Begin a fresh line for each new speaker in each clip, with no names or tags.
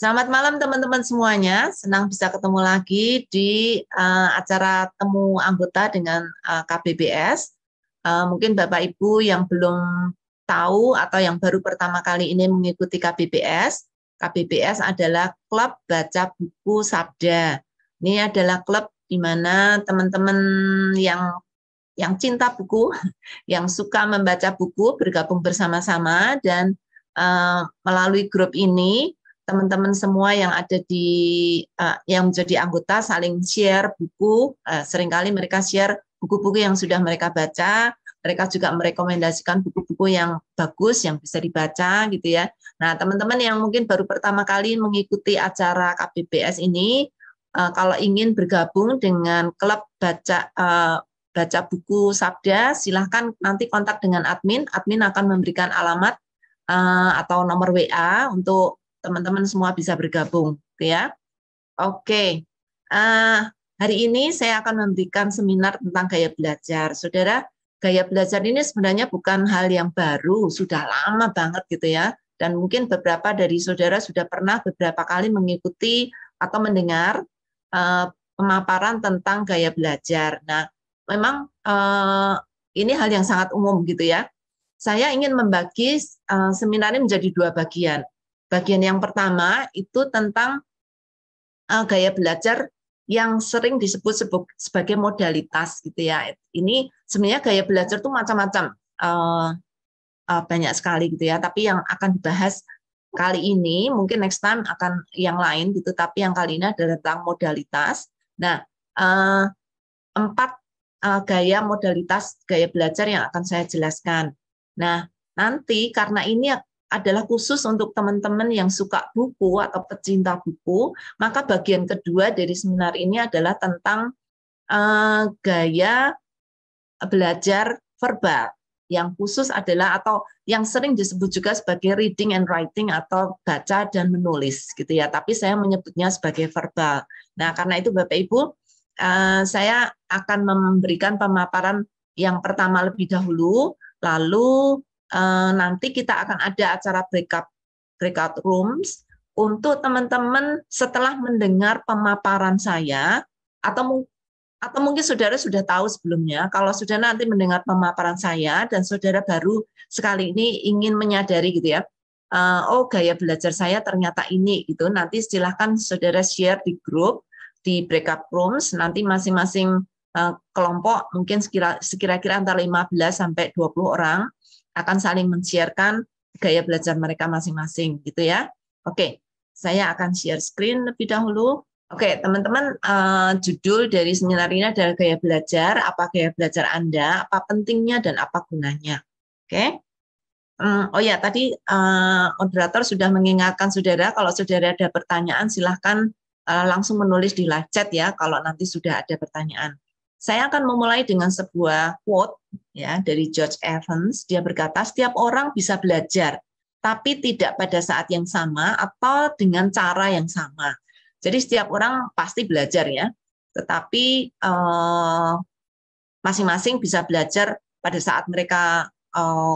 Selamat malam teman-teman semuanya. Senang bisa ketemu lagi di acara temu anggota dengan KBBS. Mungkin Bapak Ibu yang belum tahu atau yang baru pertama kali ini mengikuti KBBS. KBBS adalah Klub Baca Buku Sabda. Ini adalah klub di mana teman-teman yang cinta buku, yang suka membaca buku bergabung bersama-sama dan melalui grup ini teman-teman semua yang ada di yang menjadi anggota saling share buku. Seringkali mereka share buku-buku yang sudah mereka baca. Mereka juga merekomendasikan buku-buku yang bagus yang bisa dibaca gitu ya. Nah, teman-teman yang mungkin baru pertama kali mengikuti acara KBBS ini, kalau ingin bergabung dengan klub baca buku Sabda, silahkan nanti kontak dengan admin. Admin akan memberikan alamat atau nomor WA untuk teman-teman semua bisa bergabung, ya. Oke, hari ini saya akan memberikan seminar tentang gaya belajar. Saudara, gaya belajar ini sebenarnya bukan hal yang baru, sudah lama banget gitu ya. Dan mungkin beberapa dari saudara sudah pernah beberapa kali mengikuti atau mendengar pemaparan tentang gaya belajar. Nah, memang ini hal yang sangat umum gitu ya. Saya ingin membagi seminar ini menjadi dua bagian. Bagian yang pertama itu tentang gaya belajar yang sering disebut sebagai modalitas gitu ya. Ini sebenarnya gaya belajar itu macam-macam, banyak sekali gitu ya. Tapi yang akan dibahas kali ini, mungkin next time akan yang lain gitu. Tapi yang kali ini adalah tentang modalitas. Nah, 4 gaya modalitas gaya belajar yang akan saya jelaskan. Nah, nanti karena ini adalah khusus untuk teman-teman yang suka buku atau pecinta buku, maka bagian kedua dari seminar ini adalah tentang gaya belajar verbal, yang khusus adalah atau yang sering disebut juga sebagai reading and writing atau baca dan menulis gitu ya, tapi saya menyebutnya sebagai verbal. Nah, karena itu Bapak Ibu, saya akan memberikan pemaparan yang pertama lebih dahulu, lalu nanti kita akan ada acara breakout rooms untuk teman-teman setelah mendengar pemaparan saya, atau mungkin saudara sudah tahu sebelumnya, kalau sudah nanti mendengar pemaparan saya dan saudara baru sekali ini ingin menyadari gitu ya, oh gaya belajar saya ternyata ini gitu, nanti silahkan saudara share di grup, di breakout rooms, nanti masing-masing kelompok mungkin sekira-kira antara 15 sampai 20 orang akan saling men-sharekan gaya belajar mereka masing-masing gitu ya. Oke, saya akan share screen lebih dahulu. Oke, teman-teman, judul dari seminar ini adalah gaya belajar. Apa gaya belajar Anda? Apa pentingnya dan apa gunanya? Oke. Oh ya, tadi moderator sudah mengingatkan saudara, kalau saudara ada pertanyaan silahkan langsung menulis di live chat ya, kalau nanti sudah ada pertanyaan. Saya akan memulai dengan sebuah quote ya dari George Evans. Dia berkata, setiap orang bisa belajar, tapi tidak pada saat yang sama atau dengan cara yang sama. Jadi setiap orang pasti belajar ya, tetapi masing-masing bisa belajar pada saat mereka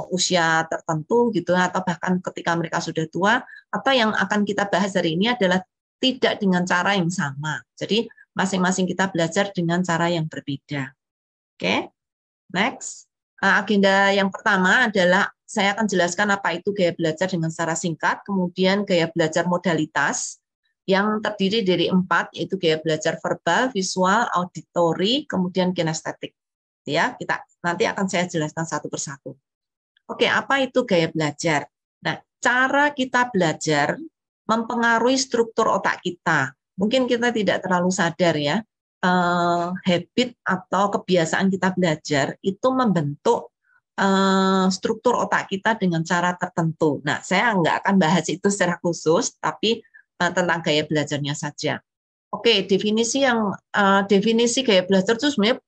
usia tertentu gitu, atau bahkan ketika mereka sudah tua. Atau yang akan kita bahas hari ini adalah tidak dengan cara yang sama. Jadi masing-masing kita belajar dengan cara yang berbeda. Oke, next. Agenda yang pertama adalah saya akan jelaskan apa itu gaya belajar dengan secara singkat, kemudian gaya belajar modalitas yang terdiri dari 4, yaitu gaya belajar verbal, visual, auditory, kemudian kinestetik. Ya, nanti akan saya jelaskan satu persatu. Oke, apa itu gaya belajar? Nah, cara kita belajar mempengaruhi struktur otak kita. Mungkin kita tidak terlalu sadar ya, habit atau kebiasaan kita belajar itu membentuk struktur otak kita dengan cara tertentu. Nah, saya nggak akan bahas itu secara khusus, tapi tentang gaya belajarnya saja. Oke, definisi gaya belajar itu sebenarnya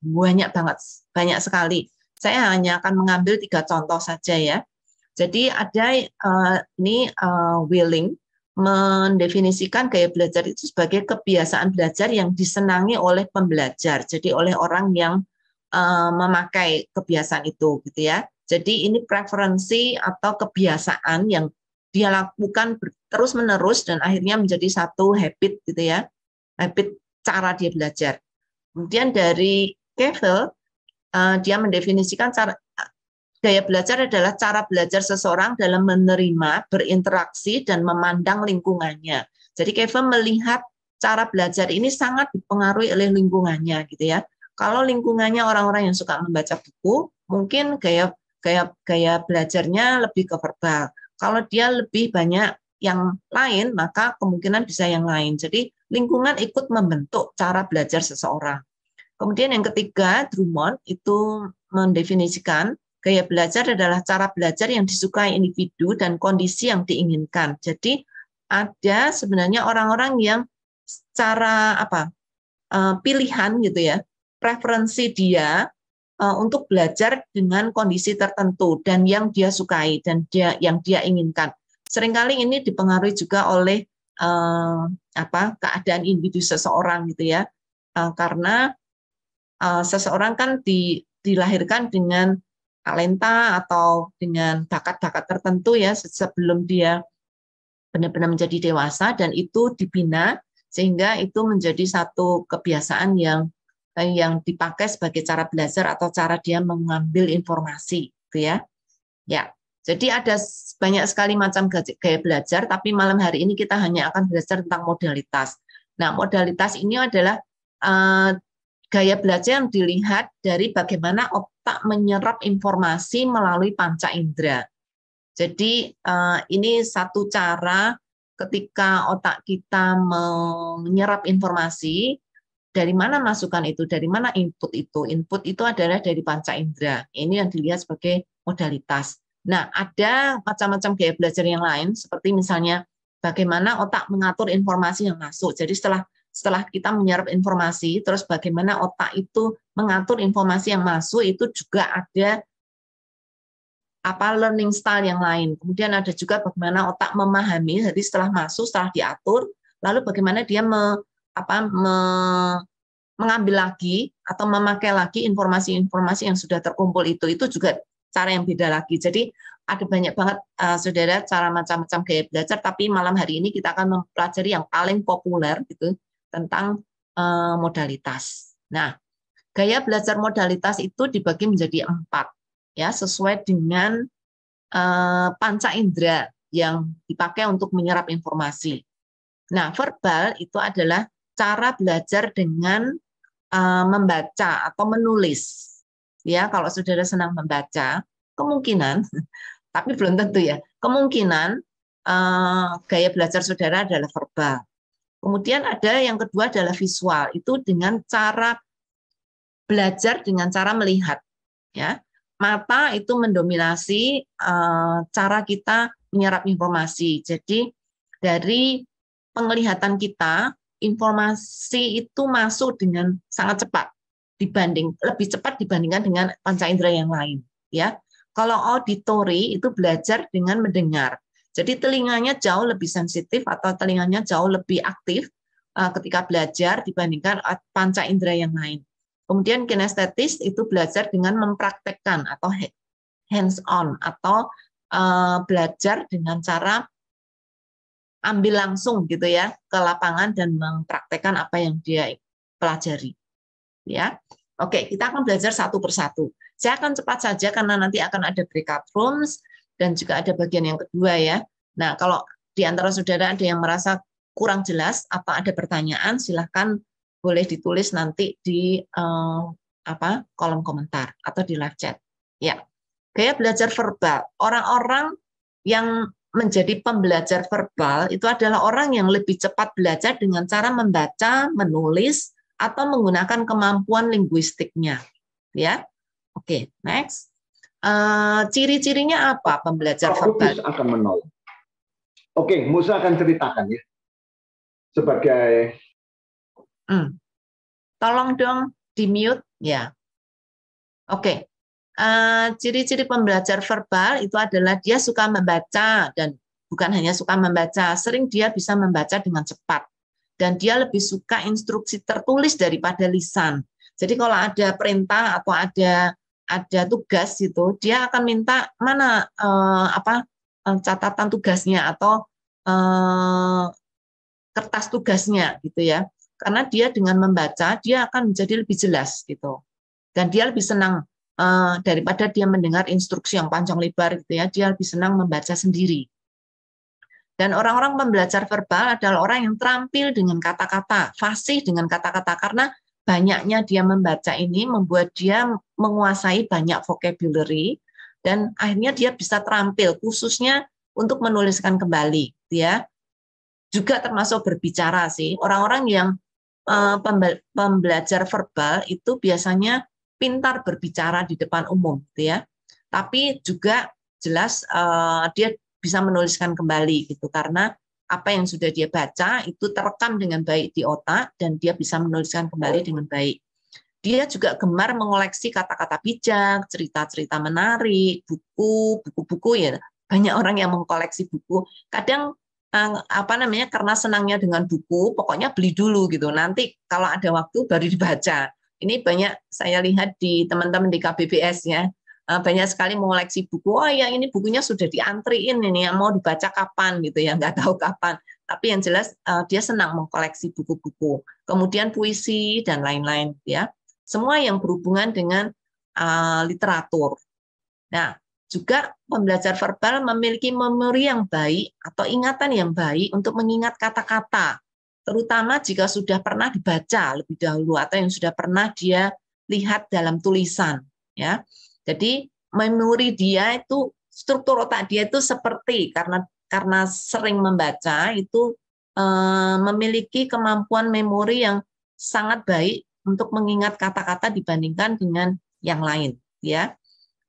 banyak sekali. Saya hanya akan mengambil 3 contoh saja ya. Jadi ada Willing mendefinisikan gaya belajar itu sebagai kebiasaan belajar yang disenangi oleh pembelajar, jadi oleh orang yang memakai kebiasaan itu gitu ya. Jadi ini preferensi atau kebiasaan yang dia lakukan terus-menerus dan akhirnya menjadi satu habit gitu ya, habit cara dia belajar. Kemudian dari Cavill, dia mendefinisikan gaya belajar adalah cara belajar seseorang dalam menerima, berinteraksi, dan memandang lingkungannya. Jadi Cavill melihat cara belajar ini sangat dipengaruhi oleh lingkungannya gitu ya. Kalau lingkungannya orang-orang yang suka membaca buku, mungkin gaya belajarnya lebih ke verbal. Kalau dia lebih banyak yang lain, maka kemungkinan bisa yang lain. Jadi lingkungan ikut membentuk cara belajar seseorang. Kemudian yang ketiga, Drummond itu mendefinisikan gaya belajar adalah cara belajar yang disukai individu dan kondisi yang diinginkan. Jadi ada sebenarnya orang-orang yang secara pilihan gitu ya, preferensi dia untuk belajar dengan kondisi tertentu dan yang dia sukai dan yang dia inginkan. Seringkali ini dipengaruhi juga oleh keadaan individu seseorang gitu ya, karena seseorang kan dilahirkan dengan talenta atau dengan bakat-bakat tertentu ya sebelum dia benar-benar menjadi dewasa, dan itu dibina sehingga itu menjadi satu kebiasaan yang dipakai sebagai cara belajar atau cara dia mengambil informasi gitu ya. Ya. Jadi ada banyak sekali macam gaya belajar, tapi malam hari ini kita hanya akan belajar tentang modalitas. Nah, modalitas ini adalah gaya belajar yang dilihat dari bagaimana otak menyerap informasi melalui panca indera. Jadi ini satu cara ketika otak kita menyerap informasi, dari mana masukan itu, dari mana input itu. Input itu adalah dari panca indera. Ini yang dilihat sebagai modalitas. Nah, ada macam-macam gaya belajar yang lain, seperti misalnya bagaimana otak mengatur informasi yang masuk. Jadi setelah kita menyerap informasi, terus bagaimana otak itu mengatur informasi yang masuk, itu juga ada learning style yang lain. Kemudian ada juga bagaimana otak memahami, jadi setelah masuk, setelah diatur, lalu bagaimana dia mengambil lagi atau memakai lagi informasi-informasi yang sudah terkumpul itu juga cara yang beda lagi. Jadi ada banyak banget saudara cara macam-macam gaya belajar, tapi malam hari ini kita akan mempelajari yang paling populer gitu tentang modalitas. Nah, gaya belajar modalitas itu dibagi menjadi 4 ya, sesuai dengan panca indera yang dipakai untuk menyerap informasi. Nah, verbal itu adalah cara belajar dengan membaca atau menulis. Ya, kalau saudara senang membaca, kemungkinan, tapi belum tentu ya, kemungkinan gaya belajar saudara adalah verbal. Kemudian ada yang kedua adalah visual, itu dengan cara belajar dengan cara melihat. Ya, mata itu mendominasi cara kita menyerap informasi. Jadi dari penglihatan kita, informasi itu masuk dengan sangat cepat lebih cepat dibandingkan dengan panca indera yang lain. Ya, kalau auditory itu belajar dengan mendengar. Jadi telinganya jauh lebih sensitif atau telinganya jauh lebih aktif ketika belajar dibandingkan panca indera yang lain. Kemudian kinestetis itu belajar dengan mempraktekkan atau hands on atau belajar dengan cara ambil langsung gitu ya ke lapangan dan mempraktekkan apa yang dia pelajari. Ya, oke, kita akan belajar satu persatu. Saya akan cepat saja karena nanti akan ada breakout rooms dan juga ada bagian yang kedua ya. Nah, kalau di antara saudara ada yang merasa kurang jelas atau ada pertanyaan, silahkan boleh ditulis nanti di kolom komentar atau di live chat. Ya, gaya belajar verbal. Orang-orang yang menjadi pembelajar verbal itu adalah orang yang lebih cepat belajar dengan cara membaca, menulis, atau menggunakan kemampuan linguistiknya. Ya, oke, next. Ciri-cirinya apa pembelajar verbal?
Akan menolak. Oke, Musa akan ceritakan ya. Sebagai
tolong dong di-mute ya. Oke. Ciri-ciri pembelajar verbal itu adalah dia suka membaca, dan bukan hanya suka membaca, sering dia bisa membaca dengan cepat. Dan dia lebih suka instruksi tertulis daripada lisan. Jadi kalau ada perintah atau ada tugas itu, dia akan minta mana catatan tugasnya atau kertas tugasnya gitu ya. Karena dia dengan membaca dia akan menjadi lebih jelas gitu. Dan dia lebih senang daripada dia mendengar instruksi yang panjang lebar gitu ya. Dia lebih senang membaca sendiri. Dan orang-orang pembelajar verbal adalah orang yang terampil dengan kata-kata, fasih dengan kata-kata, karena banyaknya dia membaca ini membuat dia menguasai banyak vocabulary, dan akhirnya dia bisa terampil, khususnya untuk menuliskan kembali. Ya. Juga termasuk berbicara sih. Orang-orang yang pembelajar verbal itu biasanya pintar berbicara di depan umum. Ya. Tapi juga jelas dia bisa menuliskan kembali gitu karena apa yang sudah dia baca itu terekam dengan baik di otak dan dia bisa menuliskan kembali dengan baik. Dia juga gemar mengoleksi kata-kata bijak, cerita-cerita menarik, buku-buku ya. Banyak orang yang mengkoleksi buku. Kadang karena senangnya dengan buku, pokoknya beli dulu gitu. Nanti kalau ada waktu baru dibaca. Ini banyak saya lihat di teman-teman di KBBS ya. Banyak sekali mengoleksi buku. Oh ya ini bukunya sudah diantriin ini, mau dibaca kapan gitu ya, nggak tahu kapan. Tapi yang jelas dia senang mengkoleksi buku-buku. Kemudian puisi dan lain-lain ya. Semua yang berhubungan dengan literatur. Nah, juga pembelajar verbal memiliki memori yang baik atau ingatan yang baik untuk mengingat kata-kata, terutama jika sudah pernah dibaca lebih dahulu atau yang sudah pernah dia lihat dalam tulisan. Ya, jadi memori dia itu, struktur otak dia itu seperti karena sering membaca itu memiliki kemampuan memori yang sangat baik untuk mengingat kata-kata dibandingkan dengan yang lain. Ya,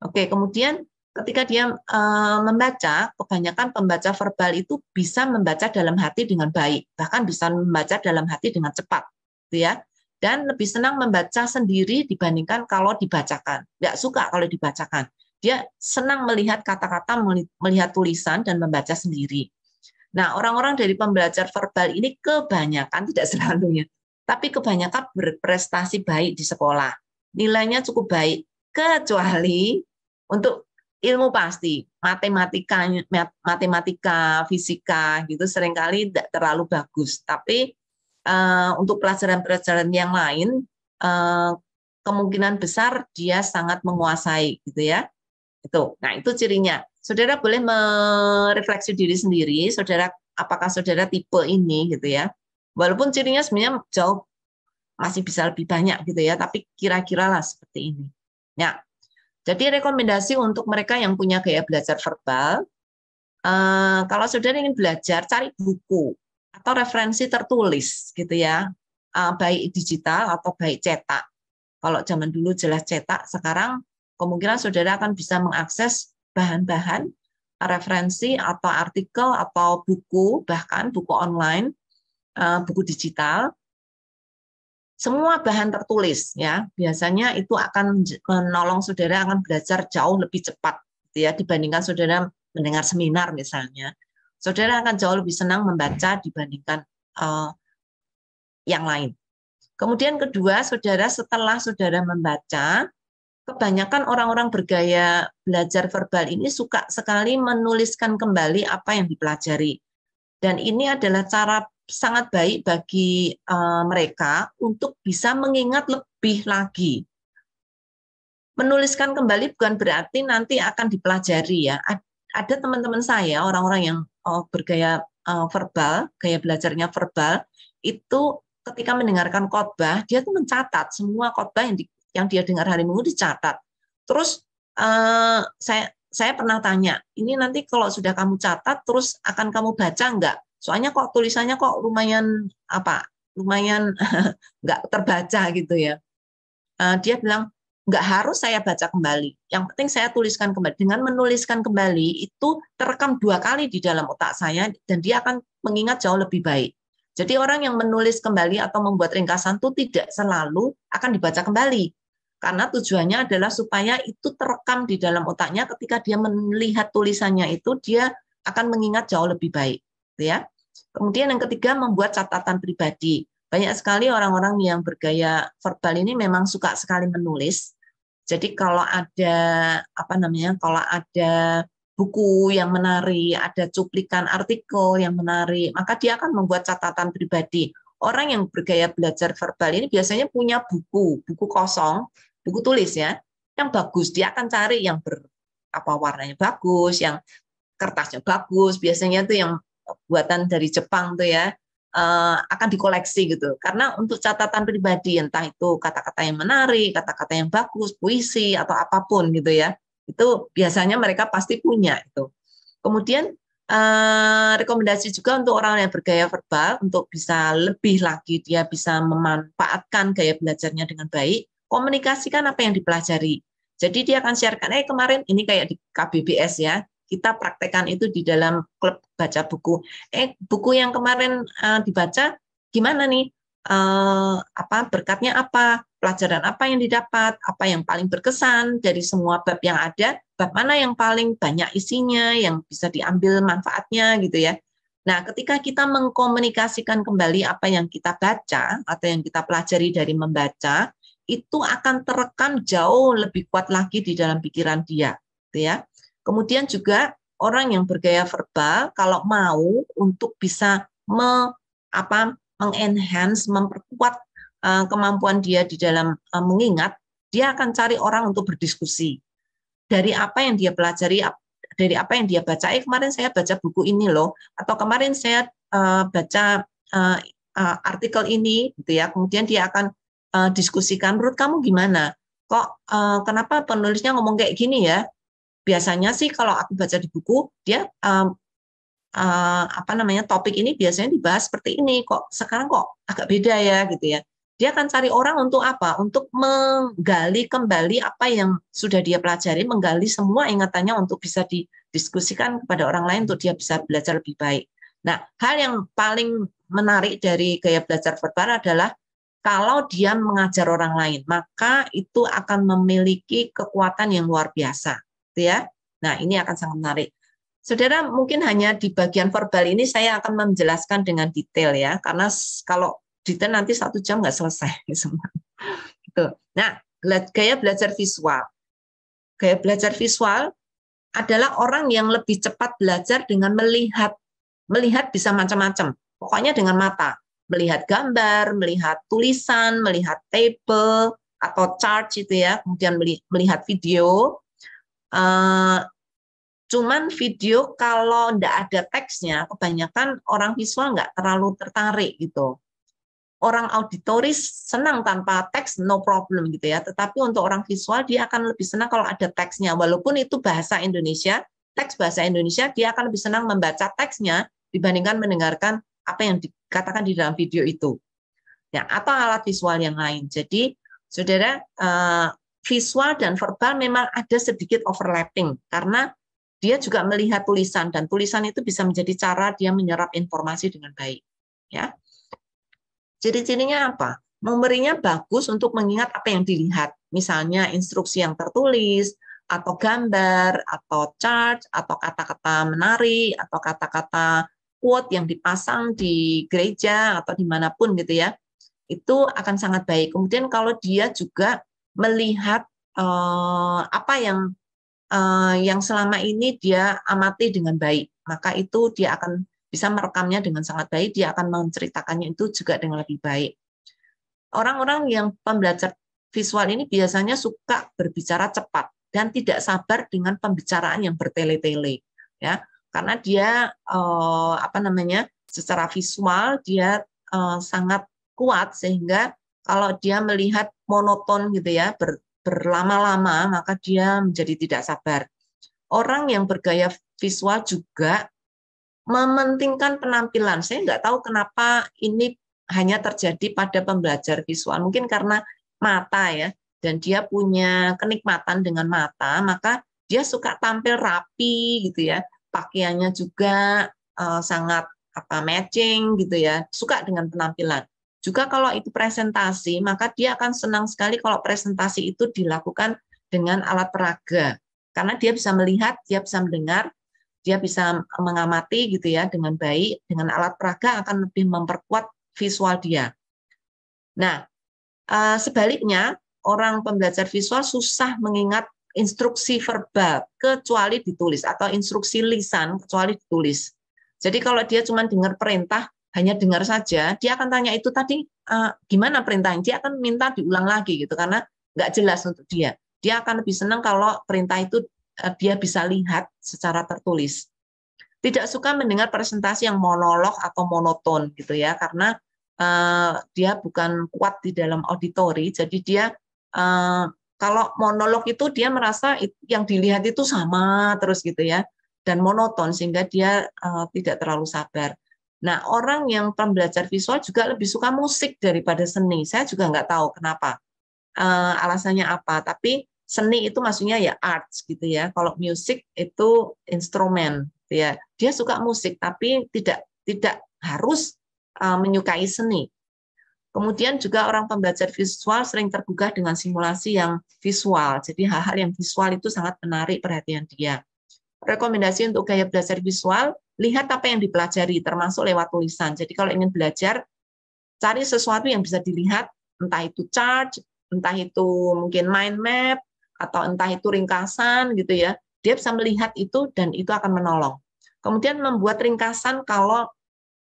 oke. Kemudian ketika dia membaca, kebanyakan pembaca verbal itu bisa membaca dalam hati dengan baik, bahkan bisa membaca dalam hati dengan cepat, gitu ya. Dan lebih senang membaca sendiri dibandingkan kalau dibacakan. Nggak suka kalau dibacakan. Dia senang melihat kata-kata, melihat tulisan, dan membaca sendiri. Nah, orang-orang dari pembelajar verbal ini kebanyakan, tidak selalu ya, tapi kebanyakan berprestasi baik di sekolah. Nilainya cukup baik, kecuali untuk ilmu pasti, matematika, fisika, gitu seringkali tidak terlalu bagus. Tapi untuk pelajaran-pelajaran yang lain kemungkinan besar dia sangat menguasai gitu ya. Nah, itu cirinya. Saudara boleh merefleksi diri sendiri, saudara apakah saudara tipe ini gitu ya. Walaupun cirinya sebenarnya jauh masih bisa lebih banyak gitu ya, tapi kira-kira lah seperti ini. Nah, jadi rekomendasi untuk mereka yang punya gaya belajar verbal, kalau saudara ingin belajar, cari buku atau referensi tertulis gitu ya, baik digital atau baik cetak. Kalau zaman dulu jelas cetak, sekarang kemungkinan saudara akan bisa mengakses bahan-bahan, referensi atau artikel atau buku, bahkan buku online, buku digital, semua bahan tertulis ya. Biasanya itu akan menolong saudara akan belajar jauh lebih cepat gitu ya, dibandingkan saudara mendengar seminar misalnya. Saudara akan jauh lebih senang membaca dibandingkan yang lain. Kemudian kedua, saudara setelah saudara membaca, kebanyakan orang-orang bergaya belajar verbal ini suka sekali menuliskan kembali apa yang dipelajari. Dan ini adalah cara sangat baik bagi mereka untuk bisa mengingat lebih lagi. Menuliskan kembali bukan berarti nanti akan dipelajari ya. Ada teman-teman saya, orang-orang yang bergaya verbal, gaya belajarnya verbal, itu ketika mendengarkan khotbah, dia tuh mencatat semua khotbah yang dia dengar hari Minggu dicatat. Terus saya pernah tanya, ini nanti kalau sudah kamu catat, terus akan kamu baca enggak? Soalnya kok tulisannya kok lumayan nggak terbaca gitu ya. Dia bilang, nggak harus saya baca kembali. Yang penting saya tuliskan kembali. Dengan menuliskan kembali, itu terekam 2 kali di dalam otak saya, dan dia akan mengingat jauh lebih baik. Jadi orang yang menulis kembali atau membuat ringkasan itu tidak selalu akan dibaca kembali. Karena tujuannya adalah supaya itu terekam di dalam otaknya, ketika dia melihat tulisannya itu, dia akan mengingat jauh lebih baik. Ya. Kemudian yang ketiga, membuat catatan pribadi. Banyak sekali orang-orang yang bergaya verbal ini memang suka sekali menulis. Jadi kalau ada buku yang menarik, ada cuplikan artikel yang menarik, maka dia akan membuat catatan pribadi. Orang yang bergaya belajar verbal ini biasanya punya buku kosong, buku tulis ya, yang bagus. Dia akan cari yang warnanya bagus, yang kertasnya bagus. Biasanya itu yang buatan dari Jepang tuh ya, akan dikoleksi gitu. Karena untuk catatan pribadi, entah itu kata-kata yang menarik, kata-kata yang bagus, puisi atau apapun gitu ya, itu biasanya mereka pasti punya itu. Kemudian rekomendasi juga untuk orang yang bergaya verbal, untuk bisa lebih lagi dia bisa memanfaatkan gaya belajarnya dengan baik, komunikasikan apa yang dipelajari. Jadi dia akan sharekan, kemarin ini kayak di KBBS ya, kita praktekkan itu di dalam klub baca buku. Buku yang kemarin dibaca gimana nih? Berkatnya apa? Pelajaran apa yang didapat? Apa yang paling berkesan dari semua bab yang ada? Bab mana yang paling banyak isinya, yang bisa diambil manfaatnya gitu ya. Nah, ketika kita mengkomunikasikan kembali apa yang kita baca atau yang kita pelajari dari membaca, itu akan terekam jauh lebih kuat lagi di dalam pikiran dia, gitu ya. Kemudian juga orang yang bergaya verbal kalau mau untuk bisa mengenhance, memperkuat kemampuan dia di dalam mengingat, dia akan cari orang untuk berdiskusi. Dari apa yang dia pelajari, dari apa yang dia baca. Kemarin saya baca buku ini loh, atau kemarin saya baca artikel ini, gitu ya. Kemudian dia akan diskusikan, menurut kamu gimana? Kok kenapa penulisnya ngomong kayak gini ya? Biasanya sih kalau aku baca di buku, dia topik ini biasanya dibahas seperti ini, kok sekarang kok agak beda ya, gitu ya. Dia akan cari orang untuk apa? Untuk menggali kembali apa yang sudah dia pelajari, menggali semua ingatannya untuk bisa didiskusikan kepada orang lain untuk dia bisa belajar lebih baik. Nah, hal yang paling menarik dari gaya belajar verbal adalah kalau dia mengajar orang lain, maka itu akan memiliki kekuatan yang luar biasa, gitu ya. Nah, ini akan sangat menarik. Saudara, mungkin hanya di bagian verbal ini saya akan menjelaskan dengan detail ya, karena kalau detail nanti 1 jam nggak selesai semua. Gitu. Nah, gaya belajar visual. Gaya belajar visual adalah orang yang lebih cepat belajar dengan melihat. Melihat bisa macam-macam. Pokoknya dengan mata. Melihat gambar, melihat tulisan, melihat table atau chart gitu ya. Kemudian melihat video. Cuman video kalau nggak ada teksnya, kebanyakan orang visual nggak terlalu tertarik gitu. Orang auditoris senang tanpa teks, no problem gitu ya. Tetapi untuk orang visual dia akan lebih senang kalau ada teksnya. Walaupun itu bahasa Indonesia, teks bahasa Indonesia, dia akan lebih senang membaca teksnya dibandingkan mendengarkan apa yang dikatakan di dalam video itu. Ya, atau alat visual yang lain. Jadi, saudara, visual dan verbal memang ada sedikit overlapping karena dia juga melihat tulisan dan tulisan itu bisa menjadi cara dia menyerap informasi dengan baik. Ya. Ciri-cirinya apa? Memberinya bagus untuk mengingat apa yang dilihat. Misalnya instruksi yang tertulis, atau gambar, atau chart, atau kata-kata menarik, atau kata-kata quote yang dipasang di gereja atau dimanapun gitu ya. Itu akan sangat baik. Kemudian kalau dia juga melihat apa yang selama ini dia amati dengan baik, maka itu dia akan bisa merekamnya dengan sangat baik, dia akan menceritakannya itu juga dengan lebih baik. Orang-orang yang pembelajar visual ini biasanya suka berbicara cepat dan tidak sabar dengan pembicaraan yang bertele-tele, ya, karena dia secara visual dia sangat kuat sehingga kalau dia melihat monoton gitu ya, berlama-lama, maka dia menjadi tidak sabar. Orang yang bergaya visual juga mementingkan penampilan. Saya nggak tahu kenapa ini hanya terjadi pada pembelajar visual. Mungkin karena mata ya, dan dia punya kenikmatan dengan mata, maka dia suka tampil rapi gitu ya. Pakaiannya juga sangat matching gitu ya. Suka dengan penampilan. Juga kalau itu presentasi, maka dia akan senang sekali kalau presentasi itu dilakukan dengan alat peraga. Karena dia bisa melihat, dia bisa mendengar, dia bisa mengamati gitu ya dengan baik. Dengan alat peraga akan lebih memperkuat visual dia. Nah, sebaliknya orang pembelajar visual susah mengingat instruksi verbal kecuali ditulis, atau instruksi lisan kecuali ditulis. Jadi kalau dia cuma dengar perintah, hanya dengar saja, dia akan tanya itu tadi gimana perintahnya, dia akan minta diulang lagi gitu, karena nggak jelas untuk dia. Dia akan lebih senang kalau perintah itu dia bisa lihat secara tertulis. Tidak suka mendengar presentasi yang monolog atau monoton gitu ya, karena dia bukan kuat di dalam auditori, jadi dia kalau monolog itu dia merasa yang dilihat itu sama terus gitu ya, dan monoton sehingga dia tidak terlalu sabar. Nah, orang yang pembelajar visual juga lebih suka musik daripada seni. Saya juga nggak tahu kenapa, alasannya apa. Tapi seni itu maksudnya ya arts gitu ya. Kalau musik itu instrumen, gitu ya. Dia suka musik, tapi tidak harus menyukai seni. Kemudian juga orang pembelajar visual sering tergugah dengan simulasi yang visual. Jadi hal-hal yang visual itu sangat menarik perhatian dia. Rekomendasi untuk gaya belajar visual, lihat apa yang dipelajari, termasuk lewat tulisan. Jadi kalau ingin belajar, cari sesuatu yang bisa dilihat, entah itu chart, entah itu mungkin mind map, atau entah itu ringkasan gitu ya. Dia bisa melihat itu dan itu akan menolong. Kemudian membuat ringkasan kalau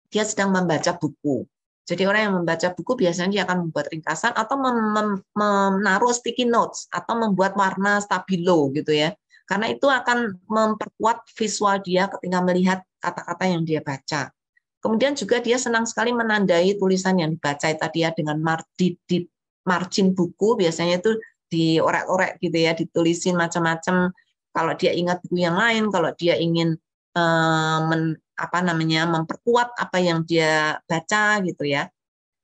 dia sedang membaca buku. Jadi orang yang membaca buku biasanya dia akan membuat ringkasan atau menaruh sticky notes atau membuat warna stabilo gitu ya. Karena itu akan memperkuat visual dia ketika melihat kata-kata yang dia baca. Kemudian juga dia senang sekali menandai tulisan yang dibaca tadi ya dengan di margin buku, biasanya itu diorek-orek gitu ya, ditulisin macam-macam. Kalau dia ingat buku yang lain, kalau dia ingin memperkuat apa yang dia baca gitu ya.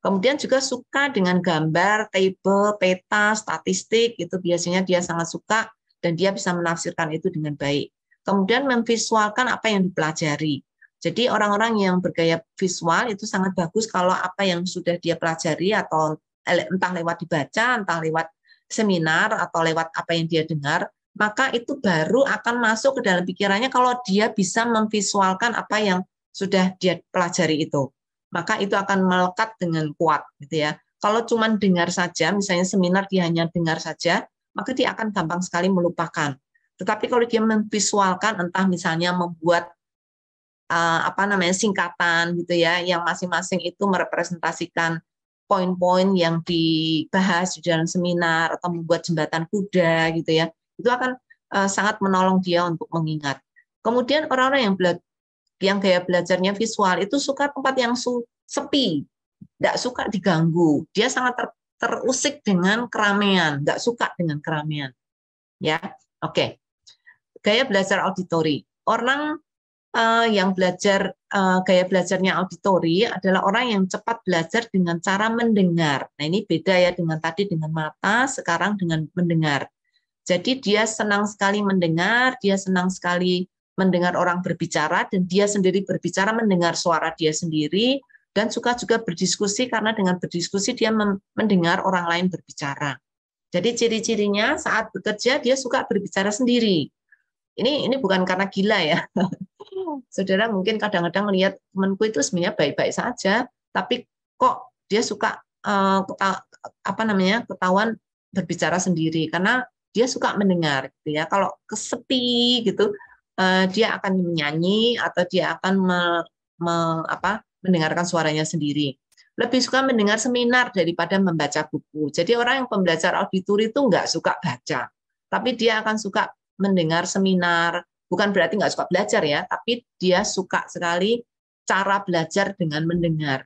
Kemudian juga suka dengan gambar, table, peta, statistik, itu biasanya dia sangat suka dan dia bisa menafsirkan itu dengan baik. Kemudian memvisualkan apa yang dipelajari. Jadi orang-orang yang bergaya visual itu sangat bagus kalau apa yang sudah dia pelajari atau entah lewat dibaca, entah lewat seminar atau lewat apa yang dia dengar, maka itu baru akan masuk ke dalam pikirannya kalau dia bisa memvisualkan apa yang sudah dia pelajari itu. Maka itu akan melekat dengan kuat gitu ya. Kalau cuma dengar saja, misalnya seminar dia hanya dengar saja, maka dia akan gampang sekali melupakan. Tetapi kalau dia memvisualkan, entah misalnya membuat singkatan gitu ya, yang masing-masing itu merepresentasikan poin-poin yang dibahas di dalam seminar atau membuat jembatan kuda gitu ya, itu akan sangat menolong dia untuk mengingat. Kemudian orang-orang yang gaya belajarnya visual itu suka tempat yang sepi, tidak suka diganggu. Dia sangat terusik dengan keramaian, nggak suka dengan keramaian. Ya, oke. Gaya belajar auditori. Orang yang belajar gaya belajarnya auditori adalah orang yang cepat belajar dengan cara mendengar. Nah, ini beda ya dengan tadi dengan mata, sekarang dengan mendengar. Jadi dia senang sekali mendengar, dia senang sekali mendengar orang berbicara, dan dia sendiri berbicara mendengar suara dia sendiri, dan suka juga berdiskusi karena dengan berdiskusi dia mendengar orang lain berbicara. Jadi ciri-cirinya saat bekerja dia suka berbicara sendiri. Ini bukan karena gila ya. Saudara mungkin kadang-kadang melihat temanku itu sebenarnya baik-baik saja, tapi kok dia suka ketahuan berbicara sendiri karena dia suka mendengar gitu ya. Kalau kesepi gitu dia akan menyanyi atau dia akan mendengarkan suaranya sendiri. Lebih suka mendengar seminar daripada membaca buku. Jadi orang yang pembelajar auditori itu nggak suka baca, tapi dia akan suka mendengar seminar. Bukan berarti nggak suka belajar ya, tapi dia suka sekali cara belajar dengan mendengar.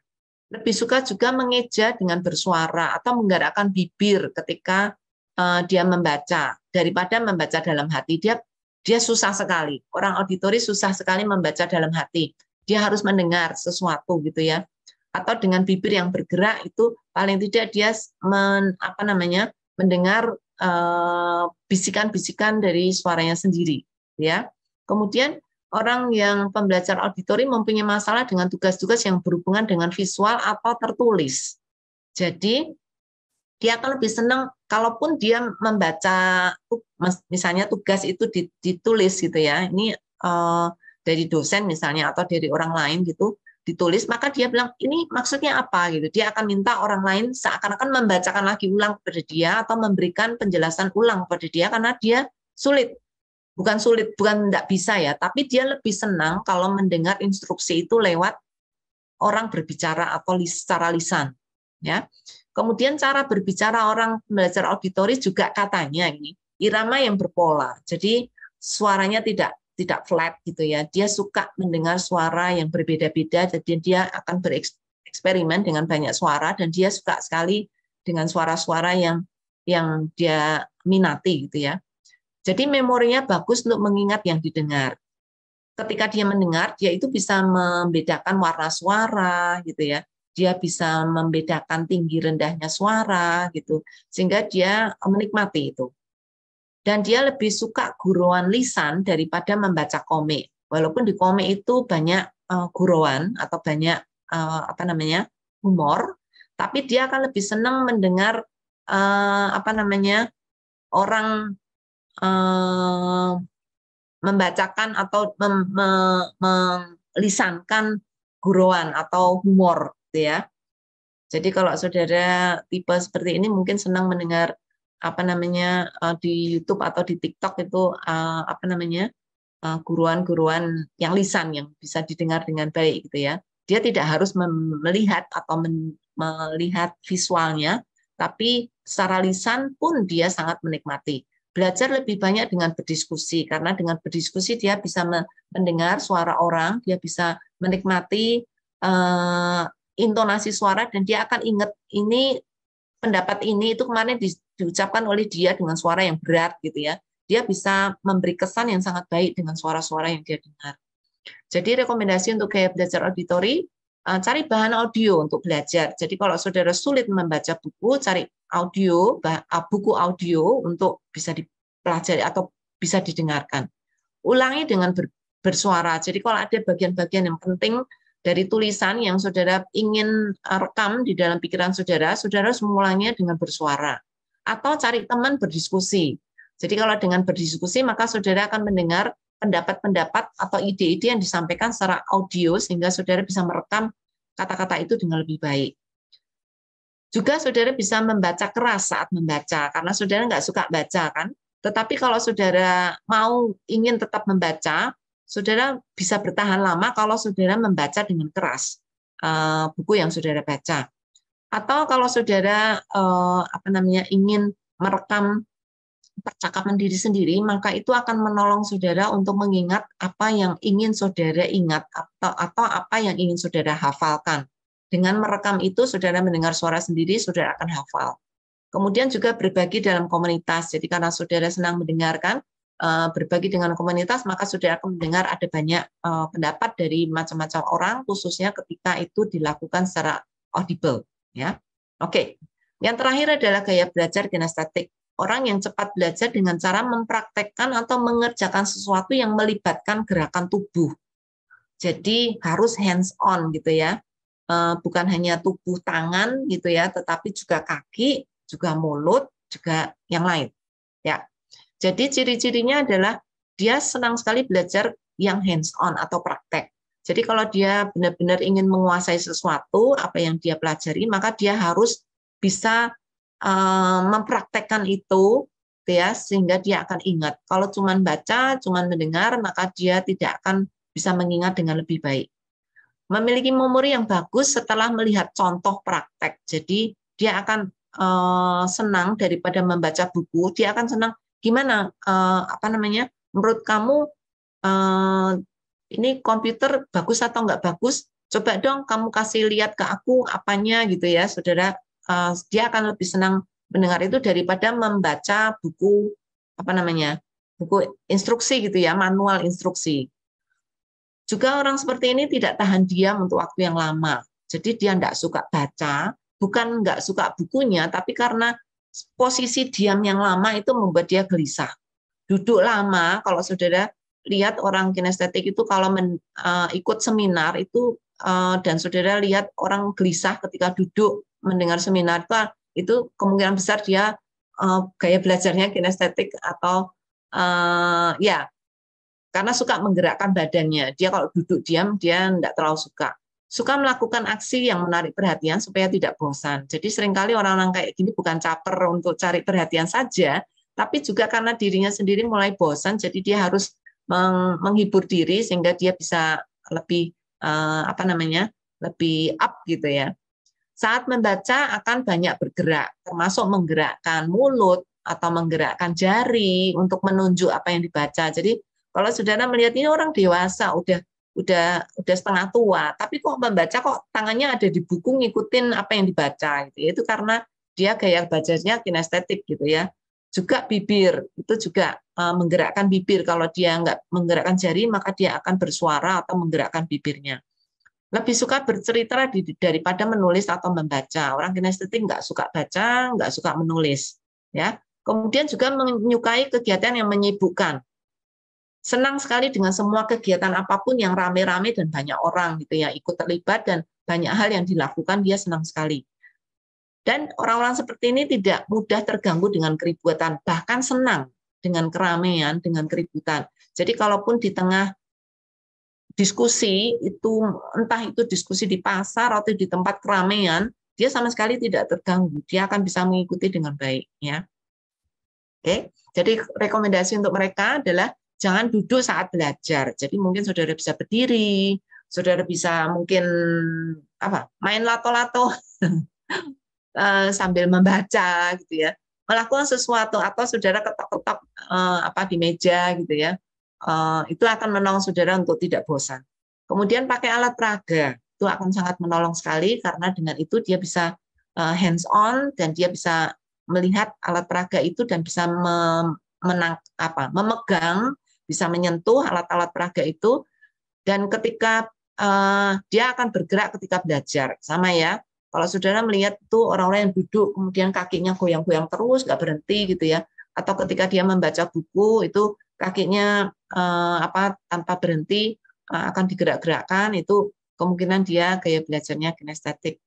Lebih suka juga mengeja dengan bersuara atau menggerakkan bibir ketika dia membaca daripada membaca dalam hati. Dia susah sekali. Orang auditori susah sekali membaca dalam hati. Dia harus mendengar sesuatu gitu ya. Atau dengan bibir yang bergerak itu paling tidak dia mendengar bisikan-bisikan dari suaranya sendiri ya. Kemudian orang yang pembelajar auditori mempunyai masalah dengan tugas-tugas yang berhubungan dengan visual atau tertulis. Jadi dia akan lebih senang kalaupun dia membaca, misalnya tugas itu ditulis gitu ya. Ini dari dosen misalnya atau dari orang lain gitu, ditulis, maka dia bilang ini maksudnya apa gitu. Dia akan minta orang lain seakan-akan membacakan lagi ulang kepada dia atau memberikan penjelasan ulang kepada dia karena dia sulit. Bukan sulit, bukan tidak bisa ya, tapi dia lebih senang kalau mendengar instruksi itu lewat orang berbicara atau secara lisan. Ya. Kemudian cara berbicara orang belajar auditoris juga katanya ini irama yang berpola. Jadi suaranya tidak flat gitu ya. Dia suka mendengar suara yang berbeda-beda, jadi dia akan bereksperimen dengan banyak suara dan dia suka sekali dengan suara-suara yang dia minati gitu ya. Jadi memorinya bagus untuk mengingat yang didengar. Ketika dia mendengar, dia itu bisa membedakan warna suara gitu ya. Dia bisa membedakan tinggi rendahnya suara gitu. Sehingga dia menikmati itu. Dan dia lebih suka gurauan lisan daripada membaca komik. Walaupun di komik itu banyak gurauan atau banyak humor, tapi dia akan lebih senang mendengar orang membacakan atau melisankan gurauan atau humor, gitu ya. Jadi kalau saudara tipe seperti ini mungkin senang mendengar di YouTube atau di TikTok itu gurauan-gurauan yang lisan yang bisa didengar dengan baik, gitu ya. Dia tidak harus melihat atau melihat visualnya, tapi secara lisan pun dia sangat menikmati. Belajar lebih banyak dengan berdiskusi, karena dengan berdiskusi dia bisa mendengar suara orang, dia bisa menikmati intonasi suara, dan dia akan ingat ini pendapat ini itu kemarin diucapkan oleh dia dengan suara yang berat gitu ya. Dia bisa memberi kesan yang sangat baik dengan suara-suara yang dia dengar. Jadi rekomendasi untuk gaya belajar auditori, cari bahan audio untuk belajar. Jadi kalau saudara sulit membaca buku, cari buku audio untuk bisa dipelajari atau bisa didengarkan. Ulangi dengan bersuara. Jadi kalau ada bagian-bagian yang penting dari tulisan yang saudara ingin rekam di dalam pikiran saudara, saudara harus mengulangnya dengan bersuara. Atau cari teman berdiskusi. Jadi kalau dengan berdiskusi, maka saudara akan mendengar pendapat-pendapat atau ide-ide yang disampaikan secara audio, sehingga saudara bisa merekam kata-kata itu dengan lebih baik. Juga saudara bisa membaca keras saat membaca, karena saudara nggak suka baca kan. Tetapi kalau saudara ingin tetap membaca, saudara bisa bertahan lama kalau saudara membaca dengan keras buku yang saudara baca. Atau kalau saudara ingin merekam percakapan diri sendiri, maka itu akan menolong saudara untuk mengingat apa yang ingin saudara ingat atau apa yang ingin saudara hafalkan. Dengan merekam itu, saudara mendengar suara sendiri, saudara akan hafal. Kemudian juga berbagi dalam komunitas. Jadi karena saudara senang mendengarkan, berbagi dengan komunitas, maka saudara akan mendengar ada banyak pendapat dari macam-macam orang, khususnya ketika itu dilakukan secara audible. Ya, oke. Yang terakhir adalah gaya belajar kinestetik. Orang yang cepat belajar dengan cara mempraktekkan atau mengerjakan sesuatu yang melibatkan gerakan tubuh. Jadi harus hands on gitu ya. Bukan hanya tubuh tangan gitu ya, tetapi juga kaki, juga mulut, juga yang lain. Ya. Jadi ciri-cirinya adalah dia senang sekali belajar yang hands on atau praktek. Jadi kalau dia benar-benar ingin menguasai sesuatu, apa yang dia pelajari, maka dia harus bisa mempraktekkan itu ya, sehingga dia akan ingat. Kalau cuma baca, cuma mendengar, maka dia tidak akan bisa mengingat dengan lebih baik. Memiliki memori yang bagus setelah melihat contoh praktek. Jadi dia akan senang daripada membaca buku, dia akan senang gimana menurut kamu ini komputer bagus atau enggak bagus? Coba dong kamu kasih lihat ke aku apanya gitu ya, saudara. Dia akan lebih senang mendengar itu daripada membaca buku buku instruksi gitu ya, manual instruksi. Juga orang seperti ini tidak tahan diam untuk waktu yang lama. Jadi dia tidak suka baca, bukan nggak suka bukunya, tapi karena posisi diam yang lama itu membuat dia gelisah. Duduk lama, kalau saudara lihat orang kinestetik itu kalau ikut seminar itu dan saudara lihat orang gelisah ketika duduk mendengar seminar, itu kemungkinan besar dia gaya belajarnya kinestetik atau karena suka menggerakkan badannya. Dia kalau duduk diam, dia tidak terlalu suka. suka melakukan aksi yang menarik perhatian supaya tidak bosan. Jadi seringkali orang-orang kayak gini bukan caper untuk cari perhatian saja, tapi juga karena dirinya sendiri mulai bosan, jadi dia harus menghibur diri sehingga dia bisa lebih lebih up gitu ya. Saat membaca akan banyak bergerak, termasuk menggerakkan mulut atau menggerakkan jari untuk menunjuk apa yang dibaca. Jadi kalau saudara melihat ini orang dewasa, udah setengah tua, tapi kok membaca kok tangannya ada di buku ngikutin apa yang dibaca. Gitu. Itu karena dia gaya bacanya kinestetik gitu ya. Juga bibir, itu juga menggerakkan bibir. Kalau dia nggak menggerakkan jari, maka dia akan bersuara atau menggerakkan bibirnya. Lebih suka bercerita daripada menulis atau membaca. Orang kinestetik nggak suka baca, nggak suka menulis. Ya. Kemudian juga menyukai kegiatan yang menyibukkan. Senang sekali dengan semua kegiatan apapun yang rame-rame dan banyak orang gitu ya, ikut terlibat dan banyak hal yang dilakukan, dia senang sekali. Dan orang-orang seperti ini tidak mudah terganggu dengan keributan, bahkan senang dengan keramaian, dengan keributan. Jadi kalaupun di tengah diskusi itu, entah itu diskusi di pasar atau di tempat keramaian, dia sama sekali tidak terganggu. Dia akan bisa mengikuti dengan baik. Ya. Oke, jadi rekomendasi untuk mereka adalah jangan duduk saat belajar. Jadi mungkin saudara bisa berdiri, saudara bisa mungkin main lato-lato sambil membaca gitu ya. Melakukan sesuatu atau saudara ketok-ketok di meja gitu ya. Itu akan menolong saudara untuk tidak bosan. Kemudian pakai alat peraga, itu akan sangat menolong sekali karena dengan itu dia bisa hands on dan dia bisa melihat alat peraga itu dan bisa memegang, bisa menyentuh alat-alat peraga itu, dan ketika dia akan bergerak ketika belajar, sama ya. Kalau saudara melihat itu orang-orang yang duduk kemudian kakinya goyang-goyang terus nggak berhenti gitu ya, atau ketika dia membaca buku itu kakinya tanpa berhenti akan digerak-gerakkan, itu kemungkinan dia gaya belajarnya kinestetik.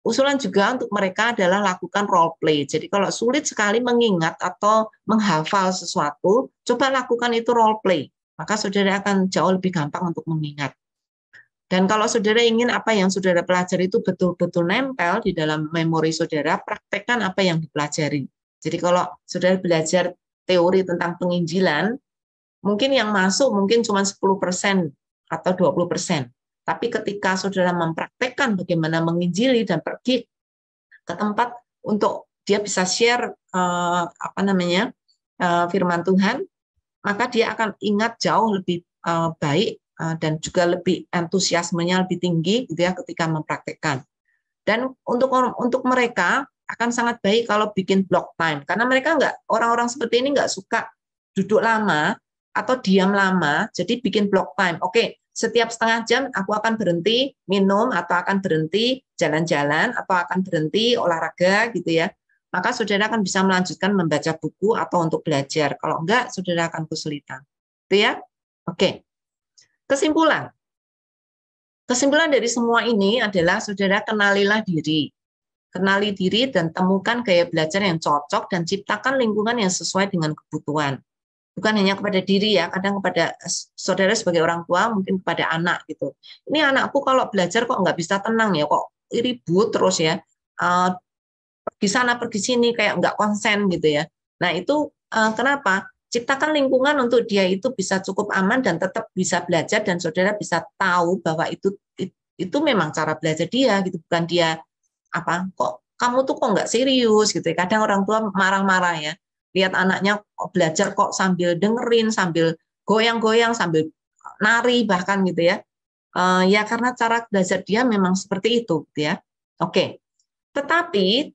Usulan juga untuk mereka adalah lakukan role play. Jadi kalau sulit sekali mengingat atau menghafal sesuatu, coba lakukan itu role play. Maka saudara akan jauh lebih gampang untuk mengingat. Dan kalau saudara ingin apa yang saudara pelajari itu betul-betul nempel di dalam memori saudara, praktekkan apa yang dipelajari. Jadi kalau saudara belajar teori tentang penginjilan, mungkin yang masuk mungkin cuma 10% atau 20%. Tapi ketika saudara mempraktekkan bagaimana menginjili dan pergi ke tempat untuk dia bisa share firman Tuhan, maka dia akan ingat jauh lebih baik dan juga lebih antusiasmenya lebih tinggi gitu ya ketika mempraktekkan. Dan untuk mereka akan sangat baik kalau bikin block time, karena mereka orang-orang seperti ini nggak suka duduk lama atau diam lama, jadi bikin block time. Oke, setiap setengah jam aku akan berhenti minum atau akan berhenti jalan-jalan atau akan berhenti olahraga gitu ya. Maka saudara akan bisa melanjutkan membaca buku atau untuk belajar. Kalau enggak, saudara akan kesulitan. Itu ya. Oke. Kesimpulan dari semua ini adalah saudara kenalilah diri. Kenali diri dan temukan gaya belajar yang cocok dan ciptakan lingkungan yang sesuai dengan kebutuhan. Bukan hanya kepada diri ya, kadang kepada saudara sebagai orang tua, mungkin kepada anak gitu. Ini anakku kalau belajar kok nggak bisa tenang ya, kok ribut terus ya, pergi sana pergi sini kayak nggak konsen gitu ya. Nah itu kenapa? Ciptakan lingkungan untuk dia itu bisa cukup aman dan tetap bisa belajar, dan saudara bisa tahu bahwa itu memang cara belajar dia gitu, bukan dia kok kamu tuh kok nggak serius gitu. Kadang orang tua marah-marah ya, lihat anaknya belajar kok sambil dengerin, sambil goyang-goyang, sambil nari bahkan gitu ya. Ya karena cara belajar dia memang seperti itu gitu ya. Oke. Tetapi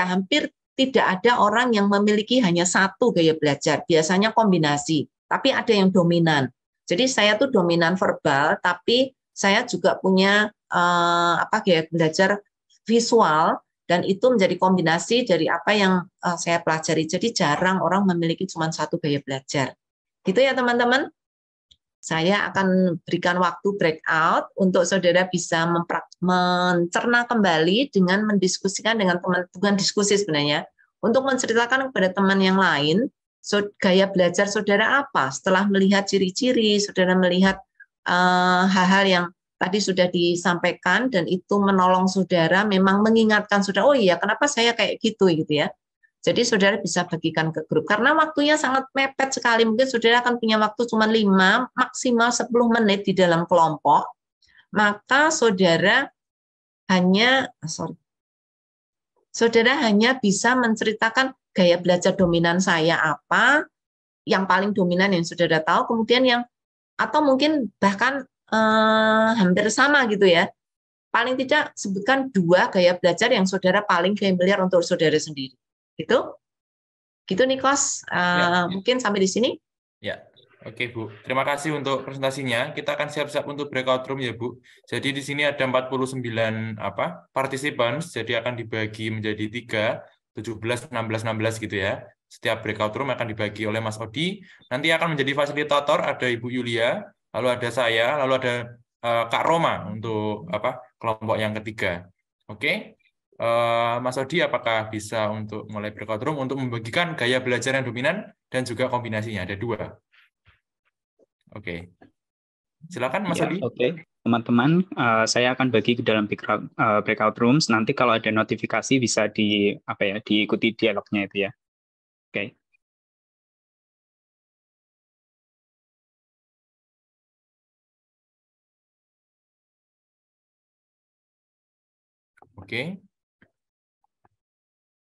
hampir tidak ada orang yang memiliki hanya satu gaya belajar. Biasanya kombinasi, tapi ada yang dominan. Jadi saya tuh dominan verbal, tapi saya juga punya gaya belajar visual, dan itu menjadi kombinasi dari apa yang saya pelajari. Jadi jarang orang memiliki cuma satu gaya belajar. Gitu ya teman-teman. Saya akan berikan waktu breakout untuk saudara bisa mencerna kembali dengan mendiskusikan dengan teman, bukan diskusi sebenarnya, untuk menceritakan kepada teman yang lain gaya belajar saudara apa setelah melihat ciri-ciri, saudara melihat hal-hal yang tadi sudah disampaikan dan itu menolong saudara, memang mengingatkan saudara, oh iya kenapa saya kayak gitu ya. Jadi saudara bisa bagikan ke grup karena waktunya sangat mepet sekali. Mungkin saudara akan punya waktu cuma 5 maksimal 10 menit di dalam kelompok. Maka saudara hanya bisa menceritakan gaya belajar dominan saya apa, yang paling dominan yang saudara tahu, kemudian atau mungkin bahkan hampir sama gitu ya. Paling tidak sebutkan 2 gaya belajar yang saudara paling familiar untuk saudara sendiri. Gitu Nikos, mungkin sampai di sini.
Ya, oke Bu. Terima kasih untuk presentasinya. Kita akan siap-siap untuk breakout room ya Bu. Jadi di sini ada 49 participants, jadi akan dibagi menjadi 3, 17, 16, 16 gitu ya. Setiap breakout room akan dibagi oleh Mas Odi. Nanti akan menjadi fasilitator, ada Ibu Yulia, lalu ada saya, lalu ada Kak Roma untuk kelompok yang ketiga. Oke. Mas Odi, apakah bisa untuk mulai breakout room untuk membagikan gaya belajar yang dominan dan juga kombinasinya? Ada 2. Oke. Silakan Mas Odi.
Oke. Teman-teman, saya akan bagi ke dalam breakout rooms. Nanti kalau ada notifikasi bisa diikuti dialognya itu ya. Oke.
Oke.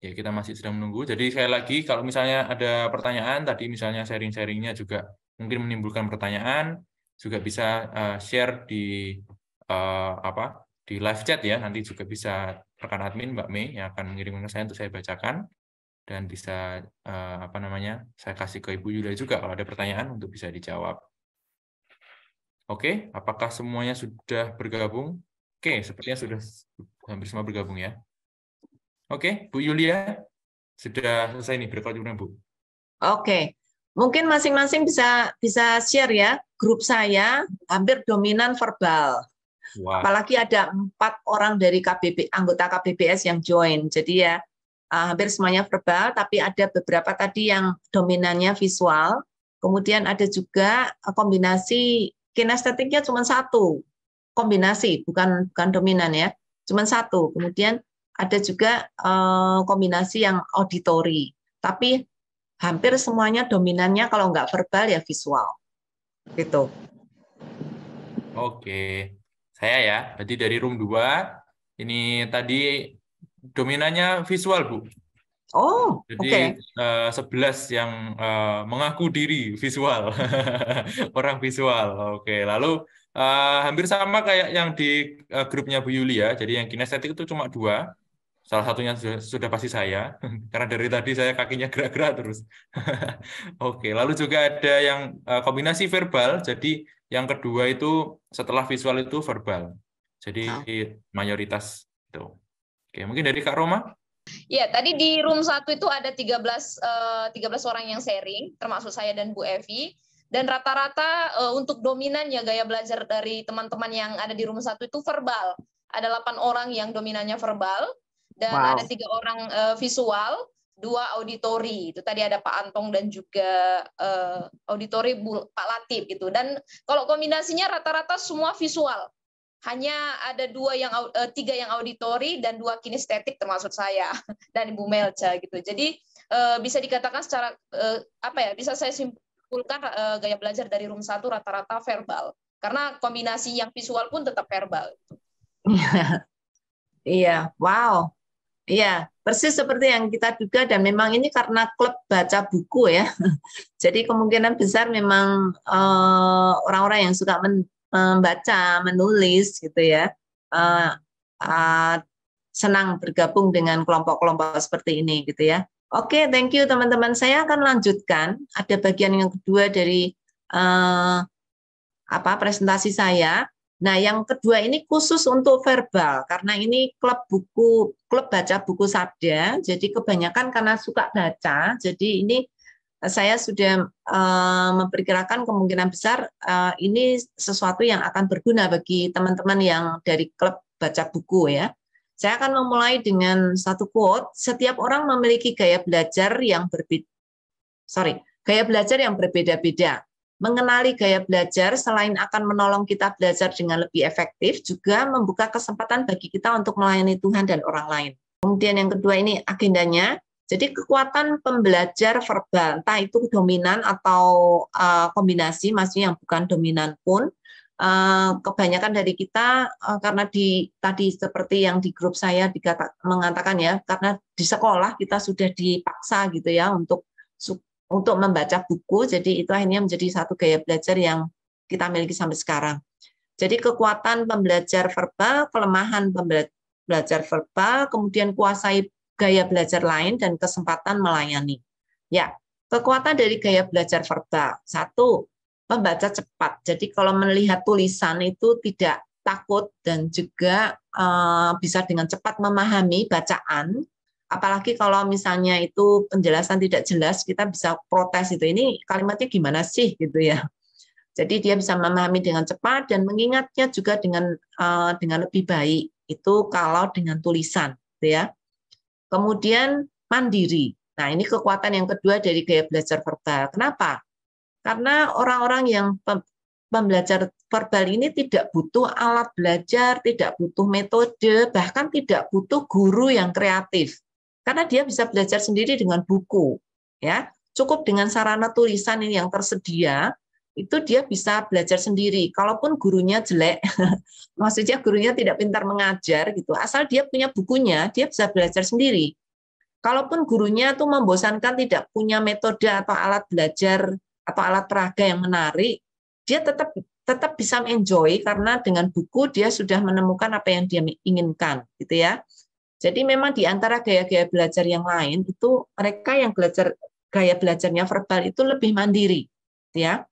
Ya, kita masih sedang menunggu. Jadi sekali lagi, kalau misalnya ada pertanyaan, tadi misalnya sharing-sharingnya juga mungkin menimbulkan pertanyaan, juga bisa share di di live chat ya. Nanti juga bisa rekan admin Mbak Mei yang akan mengirimkan ke saya untuk saya bacakan, dan bisa saya kasih ke Ibu Yulia juga kalau ada pertanyaan untuk bisa dijawab. Oke, apakah semuanya sudah bergabung? Oke, sepertinya sudah hampir semua bergabung ya. Oke, Bu Yulia, sudah selesai nih breakout room, Bu.
Oke, mungkin masing-masing bisa share ya. Grup saya hampir dominan verbal.
Wow.
Apalagi ada 4 orang dari anggota KBBS yang join. Jadi ya hampir semuanya verbal, tapi ada beberapa tadi yang dominannya visual. Kemudian ada juga kombinasi kinestetiknya cuma 1. Kombinasi, bukan dominan ya. Cuma 1. Kemudian ada juga kombinasi yang auditori. Tapi hampir semuanya dominannya kalau nggak verbal ya visual. Gitu.
Oke. Saya ya, berarti dari room 2, ini tadi dominannya visual, Bu.
Oh,
jadi 11 yang mengaku diri visual. Orang visual. Oke, lalu hampir sama kayak yang di grupnya Bu Yulia. Jadi yang kinestetik itu cuma 2. Salah satunya sudah pasti saya, karena dari tadi saya kakinya gerak-gerak terus. Oke, lalu juga ada yang kombinasi verbal, jadi yang kedua itu setelah visual itu verbal. Jadi mayoritas itu. Oke, mungkin dari Kak Roma?
Ya, tadi di room 1 itu ada 13 orang yang sharing, termasuk saya dan Bu Evi. Dan rata-rata untuk dominannya gaya belajar dari teman-teman yang ada di room 1 itu verbal. Ada 8 orang yang dominannya verbal. Dan ada 3 orang visual, 2 auditori. Itu tadi ada Pak Antong dan juga auditori Pak Latif gitu. Dan kalau kombinasinya rata-rata semua visual. Hanya ada 3 yang auditori dan 2 kinestetik termasuk saya dan Ibu Melca gitu. Jadi bisa dikatakan secara bisa saya simpulkan gaya belajar dari room 1 rata-rata verbal. Karena kombinasi yang visual pun tetap verbal.
Iya, wow. Iya, persis seperti yang kita duga, dan memang ini karena klub baca buku ya. Jadi kemungkinan besar memang orang-orang yang suka membaca, menulis gitu ya, senang bergabung dengan kelompok-kelompok seperti ini gitu ya. Oke, thank you teman-teman. Saya akan lanjutkan. Ada bagian yang kedua dari presentasi saya. Nah, yang kedua ini khusus untuk verbal, karena ini klub baca buku Sabda, jadi kebanyakan karena suka baca, jadi ini saya sudah memperkirakan kemungkinan besar ini sesuatu yang akan berguna bagi teman-teman yang dari klub baca buku ya. Saya akan memulai dengan satu quote, setiap orang memiliki gaya belajar yang berbeda-beda. mengenali gaya belajar selain akan menolong kita belajar dengan lebih efektif, juga membuka kesempatan bagi kita untuk melayani Tuhan dan orang lain. Kemudian yang kedua ini agendanya, jadi kekuatan pembelajar verbal, entah itu dominan atau kombinasi, maksudnya yang bukan dominan pun, kebanyakan dari kita karena tadi seperti yang di grup saya mengatakan ya, karena di sekolah kita sudah dipaksa gitu ya untuk membaca buku, jadi itu akhirnya menjadi satu gaya belajar yang kita miliki sampai sekarang. Jadi kekuatan pembelajar verbal, kelemahan pembelajar verbal, kemudian kuasai gaya belajar lain, dan kesempatan melayani. Ya, kekuatan dari gaya belajar verbal. Satu, membaca cepat. Jadi kalau melihat tulisan itu tidak takut dan juga bisa dengan cepat memahami bacaan. Apalagi kalau misalnya itu penjelasan tidak jelas, kita bisa protes itu. Ini kalimatnya gimana sih gitu ya. Jadi dia bisa memahami dengan cepat dan mengingatnya juga dengan lebih baik. Itu kalau dengan tulisan, gitu ya. Kemudian mandiri. Nah, ini kekuatan yang kedua dari gaya belajar verbal. Kenapa? Karena orang-orang yang pembelajar verbal ini tidak butuh alat belajar, tidak butuh metode, bahkan tidak butuh guru yang kreatif. Karena dia bisa belajar sendiri dengan buku, ya. Cukup dengan sarana tulisan ini yang tersedia, itu dia bisa belajar sendiri. Kalaupun gurunya jelek, maksudnya gurunya tidak pintar mengajar gitu, asal dia punya bukunya, dia bisa belajar sendiri. Kalaupun gurunya tuh membosankan, tidak punya metode atau alat belajar atau alat peraga yang menarik, dia tetap bisa enjoy karena dengan buku dia sudah menemukan apa yang dia inginkan, gitu ya. Jadi memang di antara gaya-gaya belajar yang lain itu mereka yang gaya belajarnya verbal itu lebih mandiri, ya.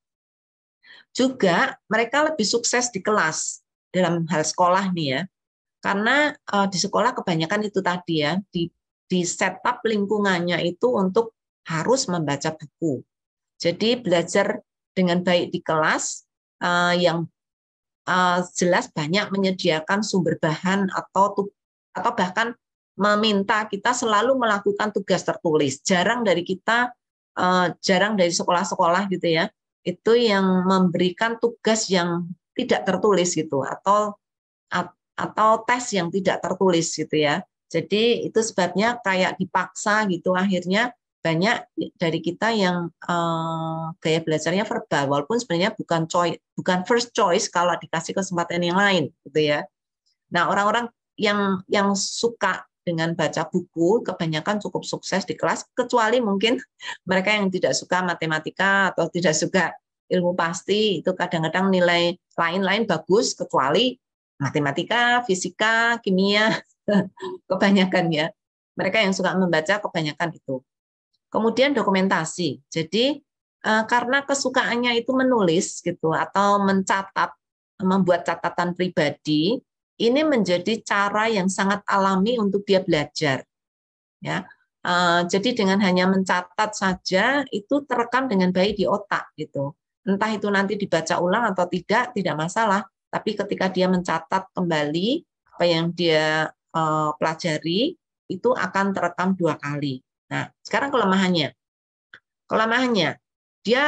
Juga mereka lebih sukses di kelas dalam hal sekolah nih ya. Karena di sekolah kebanyakan itu tadi ya, di setup lingkungannya itu untuk harus membaca buku. Jadi belajar dengan baik di kelas yang jelas banyak menyediakan sumber bahan atau bahkan meminta kita selalu melakukan tugas tertulis. Jarang dari sekolah-sekolah gitu ya, itu yang memberikan tugas yang tidak tertulis gitu, atau tes yang tidak tertulis gitu ya. Jadi itu sebabnya kayak dipaksa gitu, akhirnya banyak dari kita yang gaya belajarnya verbal, walaupun sebenarnya bukan first choice kalau dikasih kesempatan yang lain gitu ya. Nah, orang-orang yang suka dengan baca buku kebanyakan cukup sukses di kelas, kecuali mungkin mereka yang tidak suka matematika atau tidak suka ilmu pasti, itu kadang-kadang nilai lain-lain bagus, kecuali matematika, fisika, kimia, kebanyakan ya. Mereka yang suka membaca kebanyakan itu. Kemudian dokumentasi. Jadi karena kesukaannya itu menulis gitu atau mencatat, membuat catatan pribadi, ini menjadi cara yang sangat alami untuk dia belajar. Ya, jadi dengan hanya mencatat saja itu terekam dengan baik di otak gitu. Entah itu nanti dibaca ulang atau tidak masalah. Tapi ketika dia mencatat kembali apa yang dia pelajari, itu akan terekam 2 kali. Nah, sekarang kelemahannya, dia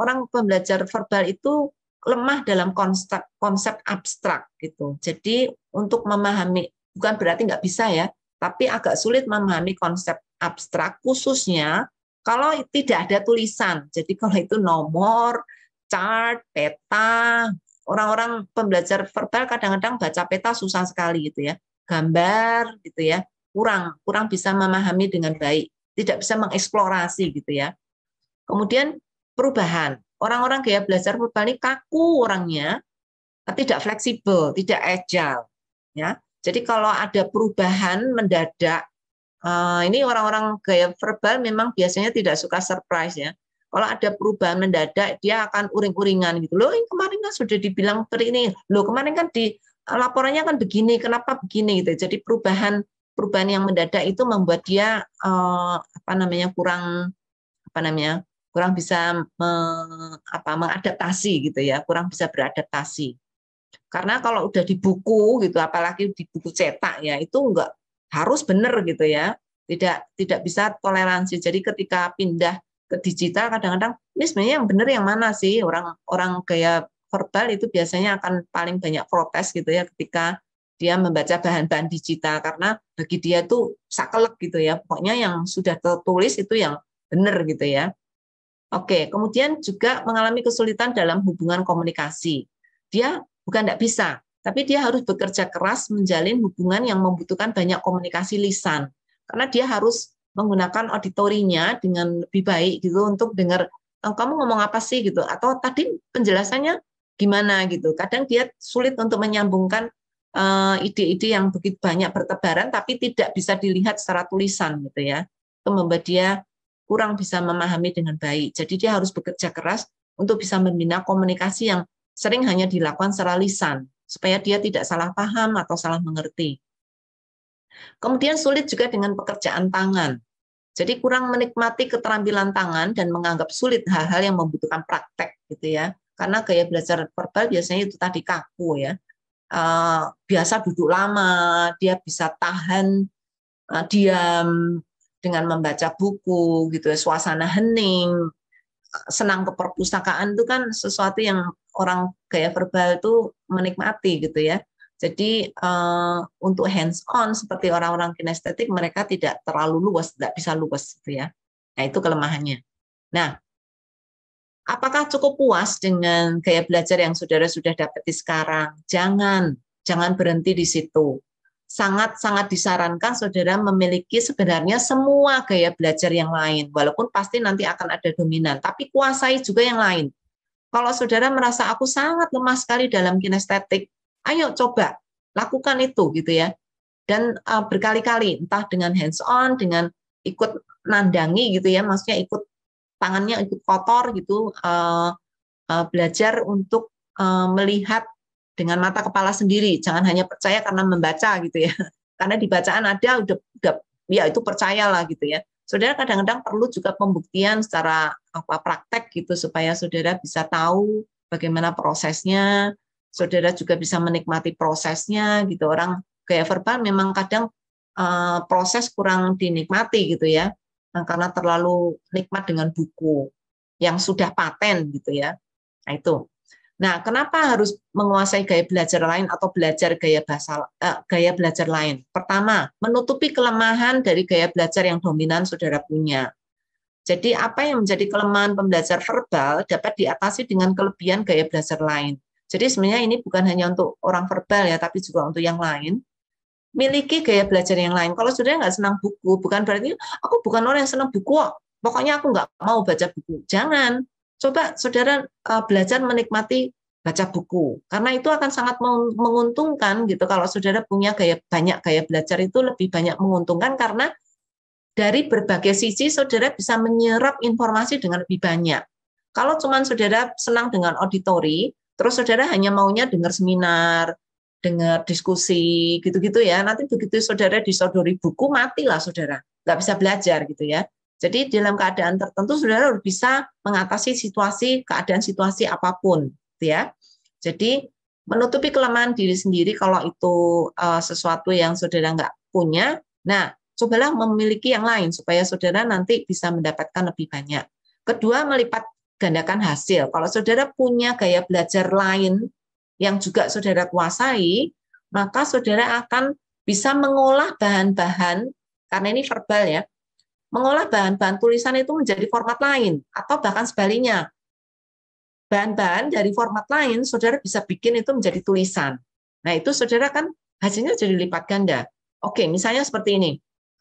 orang pembelajar verbal itu lemah dalam konsep abstrak gitu. Jadi untuk memahami, bukan berarti nggak bisa ya, tapi agak sulit memahami konsep abstrak, khususnya kalau tidak ada tulisan. Jadi kalau itu nomor, chart, peta, orang-orang pembelajar verbal kadang-kadang baca peta susah sekali gitu ya, gambar gitu ya, kurang bisa memahami dengan baik, tidak bisa mengeksplorasi gitu ya. Kemudian perubahan. Orang-orang gaya belajar verbal ini kaku orangnya, tidak fleksibel, tidak agile. Ya. Jadi kalau ada perubahan mendadak, ini orang-orang gaya verbal memang biasanya tidak suka surprise ya. Kalau ada perubahan mendadak, dia akan uring-uringan gitu. Loh, ini kemarin kan sudah dibilang seperti ini. Loh, kemarin kan di laporannya kan begini, kenapa begini gitu. Jadi perubahan yang mendadak itu membuat dia kurang bisa mengadaptasi gitu ya, kurang bisa beradaptasi. Karena kalau udah di buku gitu, apalagi di buku cetak ya, itu enggak harus benar gitu ya. Tidak bisa toleransi. Jadi ketika pindah ke digital, kadang-kadang ini sebenarnya yang benar yang mana sih? Orang gaya verbal itu biasanya akan paling banyak protes gitu ya ketika dia membaca bahan-bahan digital, karena bagi dia tuh saklek gitu ya, pokoknya yang sudah tertulis itu yang benar gitu ya. Oke, kemudian juga mengalami kesulitan dalam hubungan komunikasi. Dia bukan tidak bisa, tapi dia harus bekerja keras menjalin hubungan yang membutuhkan banyak komunikasi lisan, karena dia harus menggunakan auditorinya dengan lebih baik gitu untuk dengar kamu ngomong apa sih gitu, atau tadi penjelasannya gimana gitu. Kadang dia sulit untuk menyambungkan ide-ide yang begitu banyak bertebaran tapi tidak bisa dilihat secara tulisan gitu ya. Itu membuat dia kurang bisa memahami dengan baik. Jadi dia harus bekerja keras untuk bisa membina komunikasi yang sering hanya dilakukan secara lisan supaya dia tidak salah paham atau salah mengerti. Kemudian sulit juga dengan pekerjaan tangan. Jadi kurang menikmati keterampilan tangan dan menganggap sulit hal-hal yang membutuhkan praktek gitu ya. Karena gaya belajar verbal biasanya itu tadi kaku ya. Biasa duduk lama, dia bisa tahan diam dengan membaca buku gitu, suasana hening, senang ke perpustakaan itu kan sesuatu yang orang gaya verbal itu menikmati gitu ya. Jadi untuk hands on seperti orang-orang kinestetik mereka tidak terlalu luas, tidak bisa luas gitu ya. Nah, itu kelemahannya. Nah, apakah cukup puas dengan gaya belajar yang saudara sudah dapati sekarang? Jangan berhenti di situ. Sangat-sangat disarankan saudara memiliki sebenarnya semua gaya belajar yang lain, walaupun pasti nanti akan ada dominan, tapi kuasai juga yang lain. Kalau saudara merasa aku sangat lemah sekali dalam kinestetik, ayo coba lakukan itu gitu ya. Dan berkali-kali, entah dengan hands on, dengan ikut nandangi gitu ya, maksudnya ikut tangannya ikut kotor gitu, belajar untuk melihat dengan mata kepala sendiri, jangan hanya percaya karena membaca gitu ya, karena di bacaan ada udah ya itu percayalah gitu ya. Saudara kadang-kadang perlu juga pembuktian secara praktek gitu supaya saudara bisa tahu bagaimana prosesnya, saudara juga bisa menikmati prosesnya gitu. Orang gaya verbal memang kadang proses kurang dinikmati gitu ya. Nah, karena terlalu nikmat dengan buku yang sudah paten gitu ya. Nah itu. Nah, kenapa harus menguasai gaya belajar lain atau belajar gaya belajar lain? Pertama, menutupi kelemahan dari gaya belajar yang dominan saudara punya. Jadi apa yang menjadi kelemahan pembelajar verbal dapat diatasi dengan kelebihan gaya belajar lain. Jadi sebenarnya ini bukan hanya untuk orang verbal ya, tapi juga untuk yang lain. Miliki gaya belajar yang lain. Kalau saudara nggak senang buku, bukan berarti aku bukan orang yang senang buku kok. Pokoknya aku nggak mau baca buku. Jangan. Coba saudara belajar menikmati baca buku. Karena itu akan sangat menguntungkan gitu. Kalau saudara punya banyak gaya belajar itu lebih banyak menguntungkan karena dari berbagai sisi saudara bisa menyerap informasi dengan lebih banyak. Kalau cuma saudara senang dengan auditori, terus saudara hanya maunya dengar seminar, dengar diskusi, gitu-gitu ya. Nanti begitu saudara disodori buku, matilah saudara. Nggak bisa belajar gitu ya. Jadi dalam keadaan tertentu saudara harus bisa mengatasi keadaan situasi apapun. Gitu ya. Jadi menutupi kelemahan diri sendiri kalau itu sesuatu yang saudara nggak punya, nah cobalah memiliki yang lain supaya saudara nanti bisa mendapatkan lebih banyak. Kedua, melipat gandakan hasil. Kalau saudara punya gaya belajar lain yang juga saudara kuasai, maka saudara akan bisa mengolah bahan-bahan, karena ini verbal ya, mengolah bahan-bahan tulisan itu menjadi format lain, atau bahkan sebaliknya. Bahan-bahan dari format lain, saudara bisa bikin itu menjadi tulisan. Nah, itu saudara kan hasilnya jadi lipat ganda. Oke, misalnya seperti ini.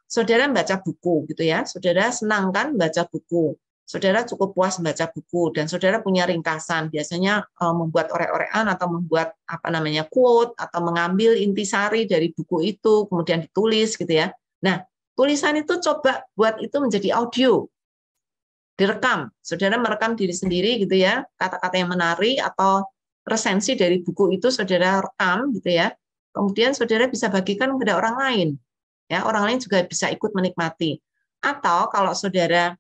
Saudara membaca buku gitu ya, saudara senang kan baca buku, saudara cukup puas membaca buku dan saudara punya ringkasan, biasanya membuat orek-orekan atau membuat quote atau mengambil intisari dari buku itu kemudian ditulis gitu ya. Nah, tulisan itu coba buat itu menjadi audio, direkam, saudara merekam diri sendiri gitu ya, kata-kata yang menarik atau resensi dari buku itu saudara rekam gitu ya, kemudian saudara bisa bagikan kepada orang lain. Ya, orang lain juga bisa ikut menikmati. Atau kalau saudara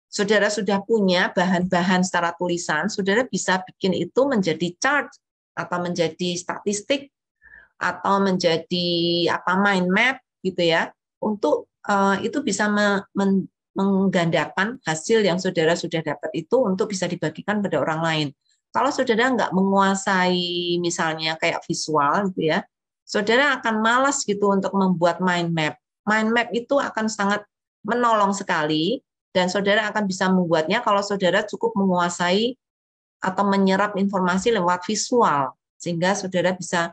saudara sudah punya bahan-bahan secara tulisan, saudara bisa bikin itu menjadi chart atau menjadi statistik atau menjadi mind map gitu ya. untuk itu bisa menggandakan hasil yang saudara sudah dapat itu untuk bisa dibagikan pada orang lain. Kalau saudara nggak menguasai misalnya kayak visual gitu ya, saudara akan malas gitu untuk membuat mind map. Mind map itu akan sangat menolong sekali dan saudara akan bisa membuatnya kalau saudara cukup menguasai atau menyerap informasi lewat visual sehingga saudara bisa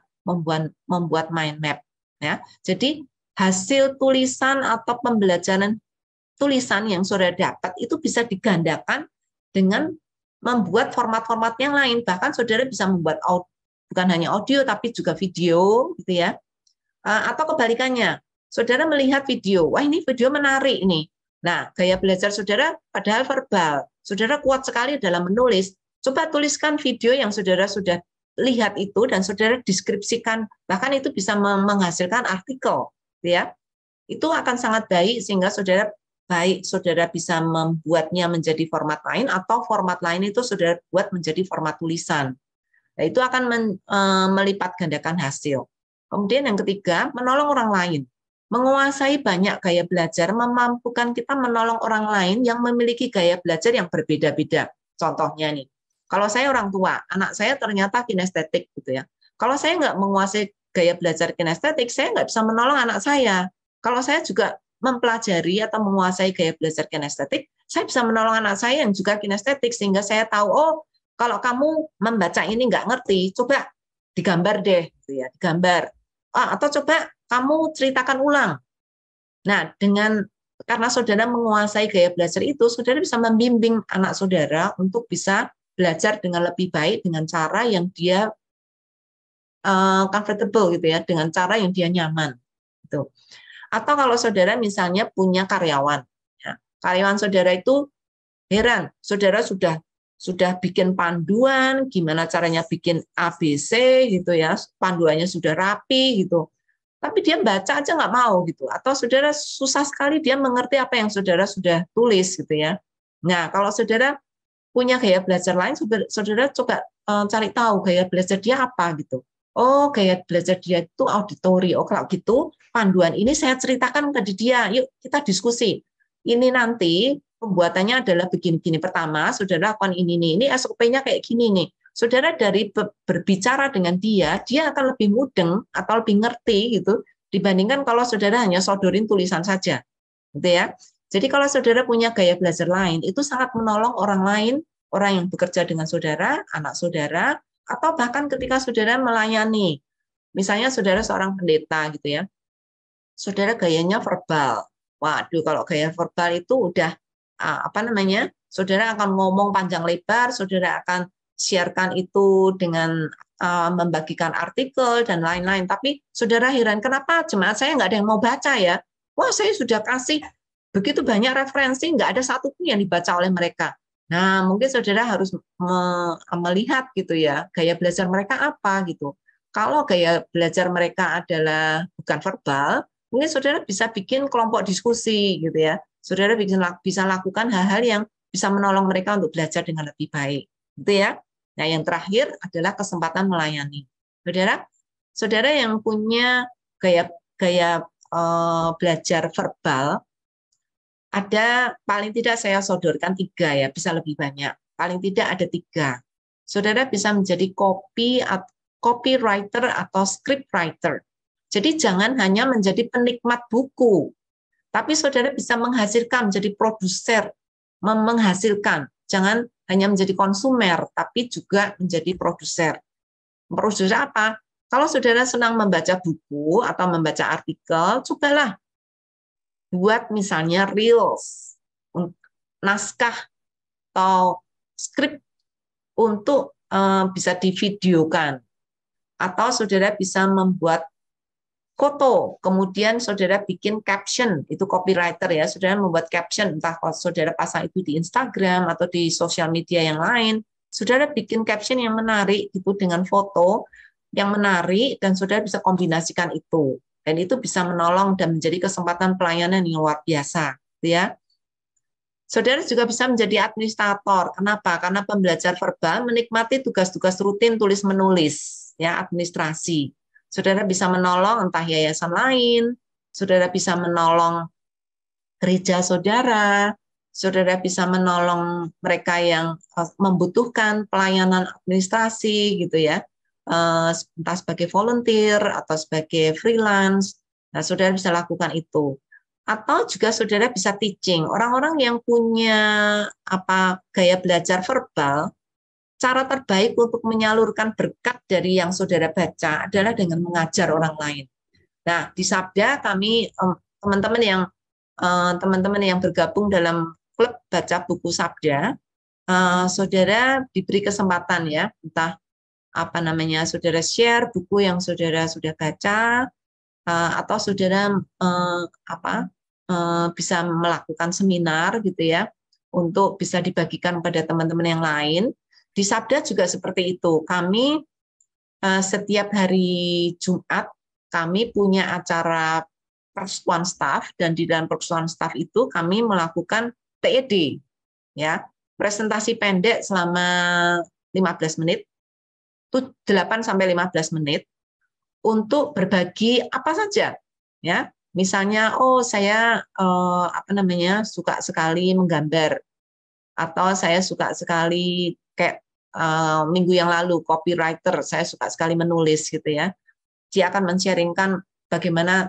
membuat mind map ya. Jadi hasil tulisan atau pembelajaran tulisan yang saudara dapat itu bisa digandakan dengan membuat format-format yang lain. Bahkan saudara bisa membuat bukan hanya audio tapi juga video gitu ya. Atau kebalikannya, saudara melihat video, wah ini video menarik nih. Nah, gaya belajar saudara padahal verbal. Saudara kuat sekali dalam menulis. Coba tuliskan video yang saudara sudah lihat itu dan saudara deskripsikan, bahkan itu bisa menghasilkan artikel gitu ya. Itu akan sangat baik sehingga saudara bisa membuatnya menjadi format lain atau format lain itu saudara buat menjadi format tulisan. Nah, itu akan melipat gandakan hasil. Kemudian yang ketiga, menolong orang lain. Menguasai banyak gaya belajar memampukan kita menolong orang lain yang memiliki gaya belajar yang berbeda-beda. Contohnya nih, kalau saya orang tua, anak saya ternyata kinestetik gitu ya. Kalau saya nggak menguasai gaya belajar kinestetik, saya nggak bisa menolong anak saya. Kalau saya juga mempelajari atau menguasai gaya belajar kinestetik, saya bisa menolong anak saya yang juga kinestetik sehingga saya tahu, oh kalau kamu membaca ini nggak ngerti, coba digambar deh, gitu ya, digambar. Atau coba kamu ceritakan ulang. Nah, karena saudara menguasai gaya belajar itu, saudara bisa membimbing anak saudara untuk bisa belajar dengan lebih baik dengan cara yang dia comfortable gitu ya, dengan cara yang dia nyaman. Gitu. Atau kalau saudara misalnya punya karyawan, ya, karyawan saudara itu heran, saudara sudah bikin panduan, gimana caranya bikin ABC gitu ya, panduannya sudah rapi gitu, tapi dia baca aja nggak mau gitu, atau saudara susah sekali dia mengerti apa yang saudara sudah tulis gitu ya. Nah, kalau saudara punya gaya belajar lain, saudara coba cari tahu gaya belajar dia apa gitu. Oh, gaya belajar dia itu auditori. Oh, kalau gitu panduan ini saya ceritakan ke dia. Yuk kita diskusi. Ini nanti pembuatannya adalah begini-begini. Pertama, saudara lakukan ini SOP-nya kayak gini nih. Saudara dari berbicara dengan dia akan lebih mudeng atau lebih ngerti gitu dibandingkan kalau saudara hanya sodorin tulisan saja. Gitu ya. Jadi kalau saudara punya gaya belajar lain, itu sangat menolong orang lain, orang yang bekerja dengan saudara, anak saudara, atau bahkan ketika saudara melayani. Misalnya saudara seorang pendeta gitu ya. Saudara gayanya verbal. Waduh, kalau gaya verbal itu udah saudara akan ngomong panjang lebar, saudara akan sharekan itu dengan membagikan artikel dan lain-lain. Tapi saudara heran, kenapa jemaat saya nggak ada yang mau baca ya? Wah, saya sudah kasih begitu banyak referensi, nggak ada satupun yang dibaca oleh mereka. Nah, mungkin saudara harus melihat gitu ya, gaya belajar mereka apa gitu. Kalau gaya belajar mereka adalah bukan verbal, mungkin saudara bisa bikin kelompok diskusi gitu ya. Saudara bisa lakukan hal-hal yang bisa menolong mereka untuk belajar dengan lebih baik, gitu ya. Nah, yang terakhir adalah kesempatan melayani. Saudara yang punya gaya belajar verbal, ada paling tidak saya sodorkan 3 ya, bisa lebih banyak. Paling tidak ada 3. Saudara bisa menjadi copywriter atau scriptwriter. Jadi jangan hanya menjadi penikmat buku, tapi saudara bisa menghasilkan, menjadi produser, menghasilkan. Jangan hanya menjadi konsumer, tapi juga menjadi produser. Produser apa? Kalau saudara senang membaca buku atau membaca artikel, cobalah buat misalnya reels, naskah atau skrip untuk bisa divideokan. Atau saudara bisa membuat foto, kemudian saudara bikin caption, itu copywriter ya, saudara membuat caption, entah kalau saudara pasang itu di Instagram atau di sosial media yang lain, saudara bikin caption yang menarik itu dengan foto yang menarik dan saudara bisa kombinasikan itu. Dan itu bisa menolong dan menjadi kesempatan pelayanan yang luar biasa, ya. Saudara juga bisa menjadi administrator. Kenapa? Karena pembelajar verbal menikmati tugas-tugas rutin tulis-menulis, ya, administrasi. Saudara bisa menolong entah yayasan lain, saudara bisa menolong gereja saudara, saudara bisa menolong mereka yang membutuhkan pelayanan administrasi gitu ya, entah sebagai volunteer atau sebagai freelance. Nah, saudara bisa lakukan itu. Atau juga saudara bisa teaching. Orang-orang yang punya gaya belajar verbal, cara terbaik untuk menyalurkan berkat dari yang saudara baca adalah dengan mengajar orang lain. Nah, di Sabda kami teman-teman yang bergabung dalam klub baca buku Sabda, saudara diberi kesempatan ya, entah saudara share buku yang saudara sudah baca, atau saudara bisa melakukan seminar gitu ya, untuk bisa dibagikan pada teman-teman yang lain. Di Sabda juga seperti itu. Kami setiap hari Jumat kami punya acara pertemuan staff, dan di dalam pertemuan staff itu kami melakukan TED ya, presentasi pendek selama 15 menit, 8 sampai 15 menit untuk berbagi apa saja ya. Misalnya saya suka sekali menggambar, atau saya suka sekali kayak minggu yang lalu copywriter, saya suka sekali menulis gitu ya. Dia akan men-sharingkan bagaimana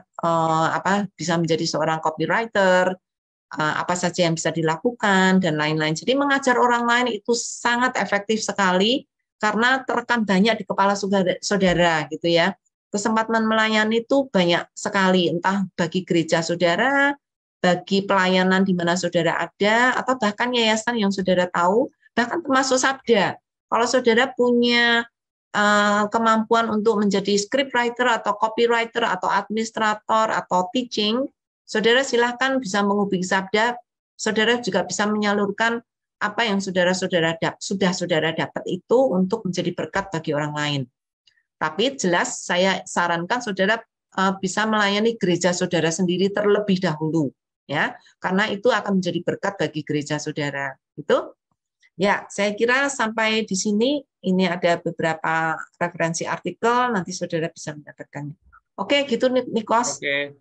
bisa menjadi seorang copywriter, apa saja yang bisa dilakukan dan lain-lain. Jadi mengajar orang lain itu sangat efektif sekali karena terekam banyak di kepala saudara gitu ya. Kesempatan melayani itu banyak sekali, entah bagi gereja saudara, bagi pelayanan di mana saudara ada, atau bahkan yayasan yang saudara tahu, bahkan termasuk Sabda. Kalau saudara punya kemampuan untuk menjadi scriptwriter atau copywriter atau administrator atau teaching, saudara silahkan bisa menghubungi Sabda. Saudara juga bisa menyalurkan apa yang sudah saudara dapat itu untuk menjadi berkat bagi orang lain. Tapi jelas saya sarankan saudara bisa melayani gereja saudara sendiri terlebih dahulu ya, karena itu akan menjadi berkat bagi gereja saudara. Itu ya, saya kira sampai di sini. Ini ada beberapa referensi artikel, nanti saudara bisa mendapatkannya. Oke, gitu Nikos.
Oke.